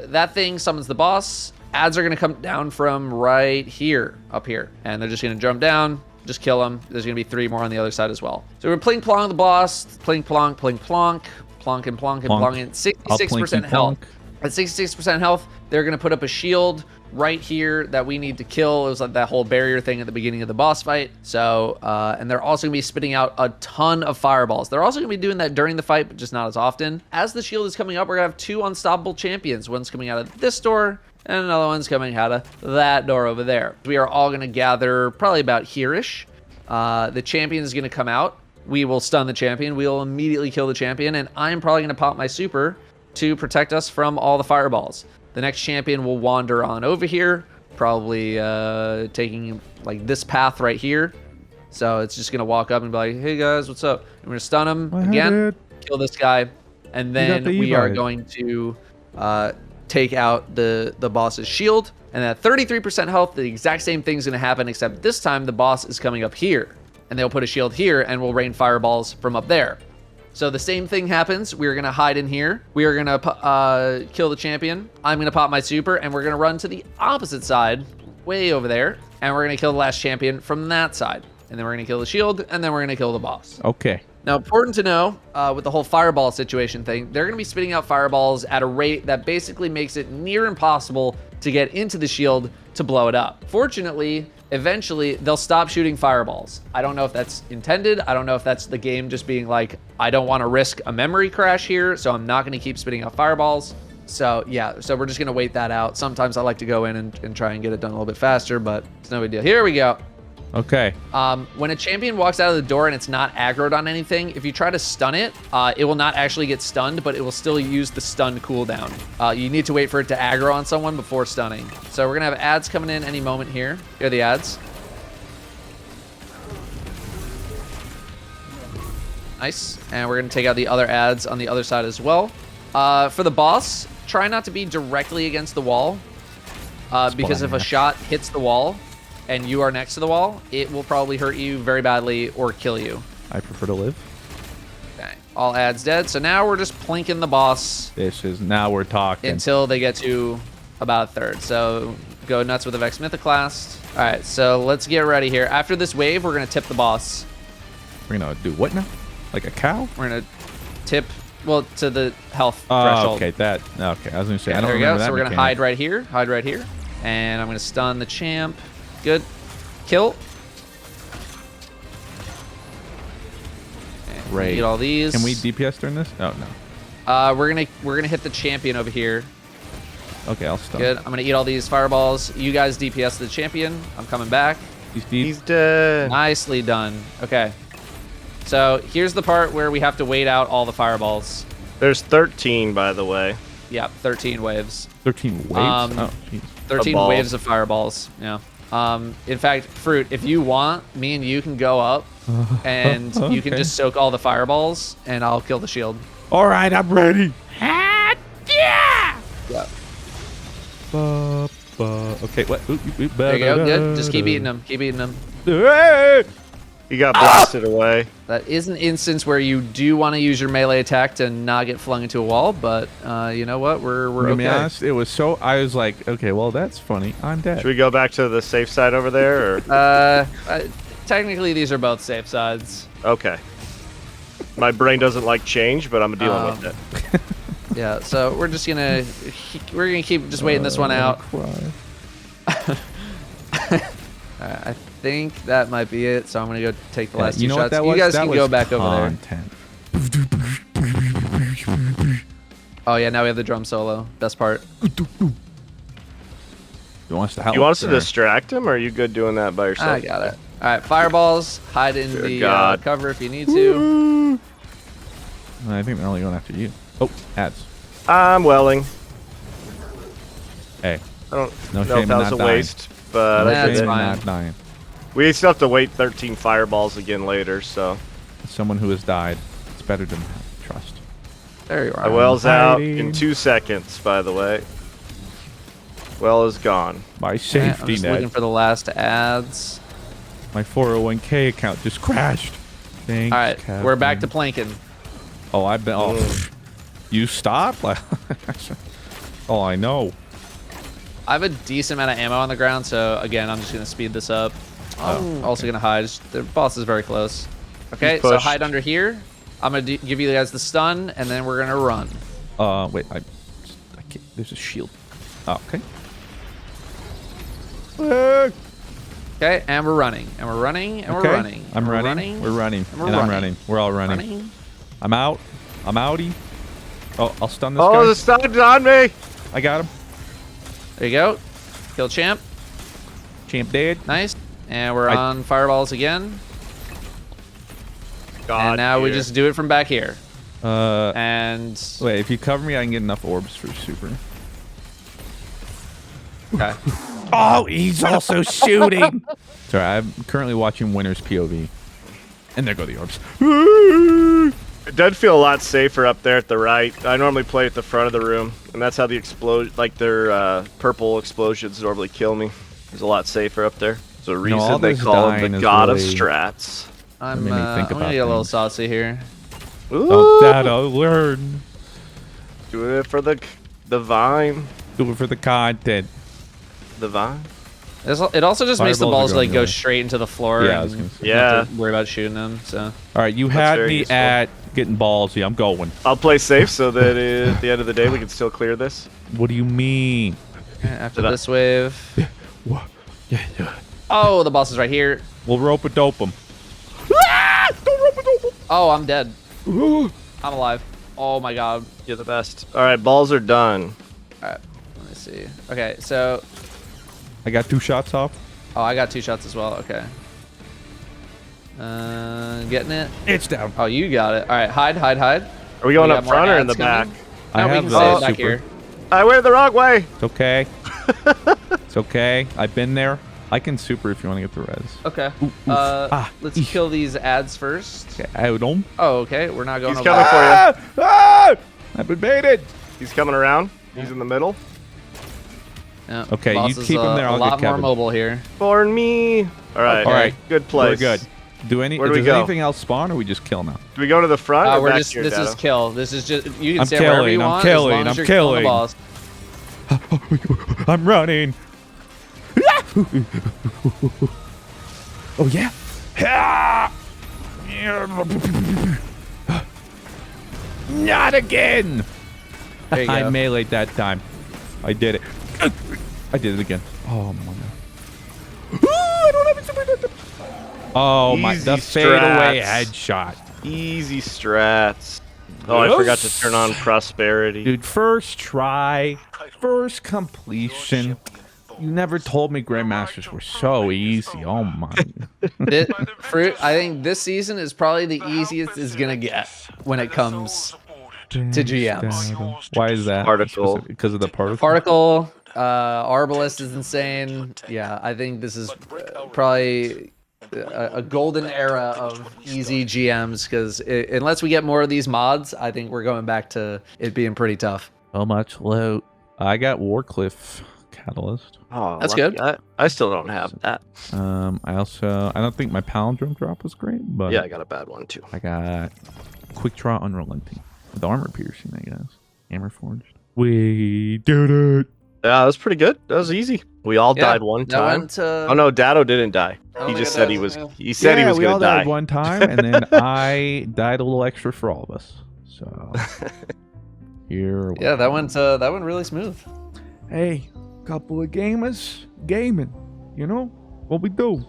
Speaker 1: that thing summons the boss. Ads are gonna come down from right here, up here, and they're just gonna jump down. Just kill them. There's gonna be 3 more on the other side as well. So we're pling plong the boss. Pling plonk, pling plonk. Plonk and plonk and plonk. 66% health. At 66% health, they're going to put up a shield right here that we need to kill. It was like that whole barrier thing at the beginning of the boss fight. So, and they're also going to be spitting out a ton of fireballs. They're also going to be doing that during the fight, but just not as often. As the shield is coming up, we're going to have 2 unstoppable champions. One's coming out of this door, and another one's coming out of that door over there. We are all going to gather probably about here-ish. The champion is going to come out. We will stun the champion. We will immediately kill the champion, and I'm probably going to pop my super to protect us from all the fireballs. The next champion will wander on over here, probably taking like this path right here. So it's just going to walk up and be like, hey guys, what's up? I'm going to stun him again, kill this guy, and then we are going to take out the boss's shield. And at 33% health, the exact same thing is going to happen, except this time the boss is coming up here. And they'll put a shield here and we'll rain fireballs from up there. So the same thing happens. We're going to hide in here. We are going to kill the champion. I'm going to pop my super, and we're going to run to the opposite side, way over there. And we're going to kill the last champion from that side. And then we're going to kill the shield, and then we're going to kill the boss.
Speaker 3: Okay.
Speaker 1: Now, important to know, with the whole fireball situation thing, they're going to be spitting out fireballs at a rate that basically makes it near impossible to get into the shield to blow it up. Fortunately, eventually, they'll stop shooting fireballs. I don't know if that's intended. I don't know if that's the game just being like, I don't want to risk a memory crash here, so I'm not going to keep spitting out fireballs. So, yeah, so we're just going to wait that out. Sometimes I like to go in and try and get it done a little bit faster, but it's no big deal. Here we go.
Speaker 3: Okay.
Speaker 1: When a champion walks out of the door and it's not aggroed on anything, if you try to stun it, it will not actually get stunned, but it will still use the stun cooldown. You need to wait for it to aggro on someone before stunning. So we're going to have ads coming in any moment here. Here are the ads. Nice. And we're going to take out the other ads on the other side as well. For the boss, try not to be directly against the wall, because if a shot hits the wall, and you are next to the wall, it will probably hurt you very badly or kill you.
Speaker 3: I prefer to live.
Speaker 1: Okay, all ads dead. So now we're just plinking the boss
Speaker 3: Now we're talking.
Speaker 1: until they get to about a third. So go nuts with the Vex Mythoclast. All right, so let's get ready here. After this wave, we're going to tip the boss.
Speaker 3: We're going to do what now? Like a cow?
Speaker 1: We're going to tip, well, to the health
Speaker 3: Oh,
Speaker 1: threshold.
Speaker 3: okay. Okay, I was going to say,
Speaker 1: Okay,
Speaker 3: I don't
Speaker 1: there we
Speaker 3: remember
Speaker 1: go.
Speaker 3: that
Speaker 1: So we're going to
Speaker 3: mechanic.
Speaker 1: hide right here. And I'm going to stun the champ. Good. Kill.
Speaker 3: Great.
Speaker 1: Get all these.
Speaker 3: Can we DPS during this? Oh no.
Speaker 1: We're gonna hit the champion over here.
Speaker 3: Okay, I'll stop.
Speaker 1: Good. I'm gonna eat all these fireballs. You guys DPS the champion. I'm coming back.
Speaker 3: He's deep.
Speaker 2: He's dead.
Speaker 1: Nicely done. Okay. So here's the part where we have to wait out all the fireballs.
Speaker 2: There's 13, by the way.
Speaker 1: Yeah, 13 waves.
Speaker 3: 13 waves. Oh, jeez.
Speaker 1: 13
Speaker 2: ball.
Speaker 1: waves of fireballs. Yeah. In fact, Fruit, if you want, me and you can go up, and you can
Speaker 3: okay.
Speaker 1: just soak all the fireballs, and I'll kill the shield.
Speaker 3: All right, I'm ready.
Speaker 1: Yeah.
Speaker 3: Okay, what?
Speaker 1: There you go. Good. Just keep eating them. Keep eating them.
Speaker 2: He got blasted away.
Speaker 1: That is an instance where you do want to use your melee attack to not get flung into a wall, but you know what? We're
Speaker 3: To
Speaker 1: okay.
Speaker 3: be honest, it was so. I was like, okay, well, that's funny. I'm dead.
Speaker 2: Should we go back to the safe side over there? Or?
Speaker 1: Technically, these are both safe sides.
Speaker 2: Okay. My brain doesn't like change, but I'm dealing with it.
Speaker 1: Yeah. So we're gonna keep just waiting this one out. I think that might be it. So I'm gonna go take the last two
Speaker 3: you know
Speaker 1: shots.
Speaker 3: what that was?
Speaker 1: You guys
Speaker 3: That
Speaker 1: can
Speaker 3: was
Speaker 1: go back over there.
Speaker 3: content.
Speaker 1: Oh yeah, now we have the drum solo. Best part.
Speaker 3: You want us to help?
Speaker 2: You want us to
Speaker 3: or-
Speaker 2: distract him, or are you good doing that by yourself?
Speaker 1: I got it. All right, fireballs. Hide in
Speaker 2: Dear
Speaker 1: the
Speaker 2: God.
Speaker 1: cover if you need to.
Speaker 3: I think they're only going after you. Oh, ads.
Speaker 2: I'm welling.
Speaker 3: Hey,
Speaker 2: I don't
Speaker 3: No
Speaker 2: know
Speaker 3: shame
Speaker 2: if that
Speaker 3: in
Speaker 2: was a
Speaker 3: not dying.
Speaker 2: waste, but
Speaker 1: Nah,
Speaker 2: I
Speaker 1: it's
Speaker 2: did
Speaker 3: shame
Speaker 2: it.
Speaker 1: fine.
Speaker 3: not dying.
Speaker 2: We still have to wait 13 fireballs again later, so.
Speaker 3: As someone who has died, it's better to have trust.
Speaker 1: There you
Speaker 2: My
Speaker 1: are.
Speaker 2: well's out
Speaker 3: hiding.
Speaker 2: in 2 seconds, by the way. Well is gone.
Speaker 3: My
Speaker 1: Okay, I'm
Speaker 3: safety
Speaker 1: just
Speaker 3: net.
Speaker 1: looking for the last ads.
Speaker 3: My 401k account just crashed. Thanks,
Speaker 1: All right,
Speaker 3: Kevin.
Speaker 1: we're back to planking.
Speaker 3: Oh, I've been. Oh, you stopped? Oh, I know.
Speaker 1: I have a decent amount of ammo on the ground, so again, I'm just gonna speed this up. I'm also gonna hide. The boss is very close. Okay,
Speaker 2: He's
Speaker 1: so
Speaker 2: pushed.
Speaker 1: hide under here. I'm gonna give you guys the stun, and then we're gonna run.
Speaker 3: Wait, I can't. There's a shield. Oh, okay.
Speaker 1: Okay, and we're running, and we're running, and
Speaker 3: Okay.
Speaker 1: we're running.
Speaker 3: I'm
Speaker 1: and we're
Speaker 3: running. We're running.
Speaker 1: and we're
Speaker 3: And I'm
Speaker 1: running.
Speaker 3: running. We're all running.
Speaker 1: Running.
Speaker 3: I'm out. I'm outie. Oh, I'll stun this
Speaker 2: Oh,
Speaker 3: guy.
Speaker 2: the sun's on me!
Speaker 3: I got him.
Speaker 1: There you go. Kill champ.
Speaker 3: Champ dead.
Speaker 1: Nice. And we're
Speaker 3: I-
Speaker 1: on fireballs again.
Speaker 2: God,
Speaker 1: And now we
Speaker 2: dear.
Speaker 1: just do it from back here.
Speaker 3: Uh,
Speaker 1: And
Speaker 3: wait. If you cover me, I can get enough orbs for super.
Speaker 1: okay.
Speaker 3: Oh, he's also shooting. Sorry, I'm currently watching Winner's POV. And there go the orbs.
Speaker 2: It does feel a lot safer up there at the right. I normally play at the front of the room, and that's how the their purple explosions normally kill me. It's a lot safer up there. There's a
Speaker 3: all
Speaker 2: reason they
Speaker 3: this
Speaker 2: call him
Speaker 3: dying
Speaker 2: the
Speaker 3: is
Speaker 2: god of
Speaker 3: really-
Speaker 2: strats.
Speaker 1: I'm
Speaker 3: made me think
Speaker 1: I'm
Speaker 3: about
Speaker 1: gonna get a little
Speaker 3: things.
Speaker 1: saucy here.
Speaker 2: Ooh,
Speaker 3: Oh, Datto, learn.
Speaker 2: do it for the vine.
Speaker 3: Do it for the content.
Speaker 2: The vine.
Speaker 1: It also just makes the
Speaker 3: Fireballs are
Speaker 1: balls
Speaker 3: going
Speaker 1: like
Speaker 3: the
Speaker 1: go
Speaker 3: way.
Speaker 1: straight into the floor.
Speaker 3: Yeah, I was
Speaker 1: and
Speaker 3: gonna say.
Speaker 1: you don't have
Speaker 2: Yeah.
Speaker 1: to worry about shooting them. So
Speaker 3: All right, you
Speaker 2: That's
Speaker 3: had
Speaker 2: very
Speaker 3: me
Speaker 2: useful.
Speaker 3: at getting ballsy. I'm going.
Speaker 2: I'll play safe so that at the end of the day we can still clear this.
Speaker 3: What do you mean?
Speaker 1: after
Speaker 2: Did I-
Speaker 1: this wave.
Speaker 3: What? Yeah.
Speaker 1: Oh, the boss is right here.
Speaker 3: We'll rope a dope him.
Speaker 1: Oh, I'm dead. I'm alive. Oh my god.
Speaker 2: You're the best. All right, balls are done.
Speaker 1: All right. Let me see. Okay, so
Speaker 3: I got 2 shots off.
Speaker 1: oh, I got 2 shots as well. Okay. Getting it.
Speaker 3: It's down.
Speaker 1: Oh, you got it. All right, hide.
Speaker 2: Are we going
Speaker 1: We
Speaker 2: up
Speaker 1: got more
Speaker 2: front or in the
Speaker 1: ads
Speaker 2: back?
Speaker 1: coming?
Speaker 3: I
Speaker 1: No, we
Speaker 3: have
Speaker 1: can
Speaker 3: the
Speaker 1: stay back
Speaker 3: super.
Speaker 1: here.
Speaker 2: I went the wrong way.
Speaker 3: It's okay. It's okay. I've been there. I can super if you want to get the res.
Speaker 1: Okay.
Speaker 3: Ah,
Speaker 1: Let's
Speaker 3: eesh.
Speaker 1: kill these ads first.
Speaker 3: Okay, I don't.
Speaker 1: Oh, okay. We're not going
Speaker 2: He's
Speaker 1: over.
Speaker 2: coming for you.
Speaker 3: I've been baited.
Speaker 2: He's coming around. He's in the middle.
Speaker 1: Yeah,
Speaker 3: Okay,
Speaker 1: boss
Speaker 3: you
Speaker 1: is,
Speaker 3: keep him there,
Speaker 1: A
Speaker 3: I'll
Speaker 1: lot
Speaker 3: get
Speaker 1: more
Speaker 3: Kevin.
Speaker 1: mobile here.
Speaker 2: For me. All right.
Speaker 3: All right.
Speaker 2: Good place.
Speaker 3: We're good.
Speaker 2: Where do we
Speaker 3: does
Speaker 2: go?
Speaker 3: anything else spawn or we just kill now?
Speaker 2: Do we go to the front or
Speaker 1: We're
Speaker 2: back
Speaker 1: just.
Speaker 2: here,
Speaker 1: This is
Speaker 2: Datto?
Speaker 1: kill. This is just. You can
Speaker 3: I'm
Speaker 1: stand wherever you
Speaker 3: killing, I'm
Speaker 1: want.
Speaker 3: killing,
Speaker 1: as long as
Speaker 3: I'm
Speaker 1: you're killing the
Speaker 3: killing.
Speaker 1: boss.
Speaker 3: I'm running. Oh yeah. Not again.
Speaker 1: There you
Speaker 3: I
Speaker 1: go.
Speaker 3: meleeed that time. I did it. I did it again. Oh my god. I don't have a super. Oh my! The
Speaker 2: Easy
Speaker 3: fadeaway
Speaker 2: strats.
Speaker 3: headshot.
Speaker 2: Easy strats. Oh, I forgot to turn on prosperity.
Speaker 3: Dude, first try, first completion. You never told me Grandmasters were so easy. Oh my.
Speaker 1: Fruit, I think this season is probably the easiest it's gonna get when it comes to GMs.
Speaker 3: Why is that?
Speaker 2: Particle.
Speaker 3: Because of the particle?
Speaker 1: Particle, Arbalest is insane. Yeah, I think this is probably a golden era of easy GMs because unless we get more of these mods, I think we're going back to it being pretty tough.
Speaker 3: So much loot. I got Warcliffe Catalyst.
Speaker 2: Oh,
Speaker 1: That's
Speaker 2: lucky.
Speaker 1: good.
Speaker 2: I still don't have that.
Speaker 3: I don't think my palindrome drop was great, but
Speaker 2: Yeah, I got a bad one too.
Speaker 3: I got Quick Draw Unrelenting with armor piercing, I guess. Hammer Forged. We did it.
Speaker 2: Yeah, that was pretty good. That was easy. We all died one
Speaker 1: that
Speaker 2: time.
Speaker 1: went to-
Speaker 2: Oh no, Datto didn't die.
Speaker 1: Oh,
Speaker 2: He
Speaker 1: look
Speaker 2: just
Speaker 1: at
Speaker 2: said
Speaker 1: that.
Speaker 2: he was.
Speaker 1: Yeah.
Speaker 2: He said he was
Speaker 3: we all
Speaker 2: gonna die.
Speaker 3: died one time, and then I died a little extra for all of us. So here.
Speaker 1: Yeah, that went really smooth.
Speaker 3: Hey, couple of gamers gaming. You know what we do.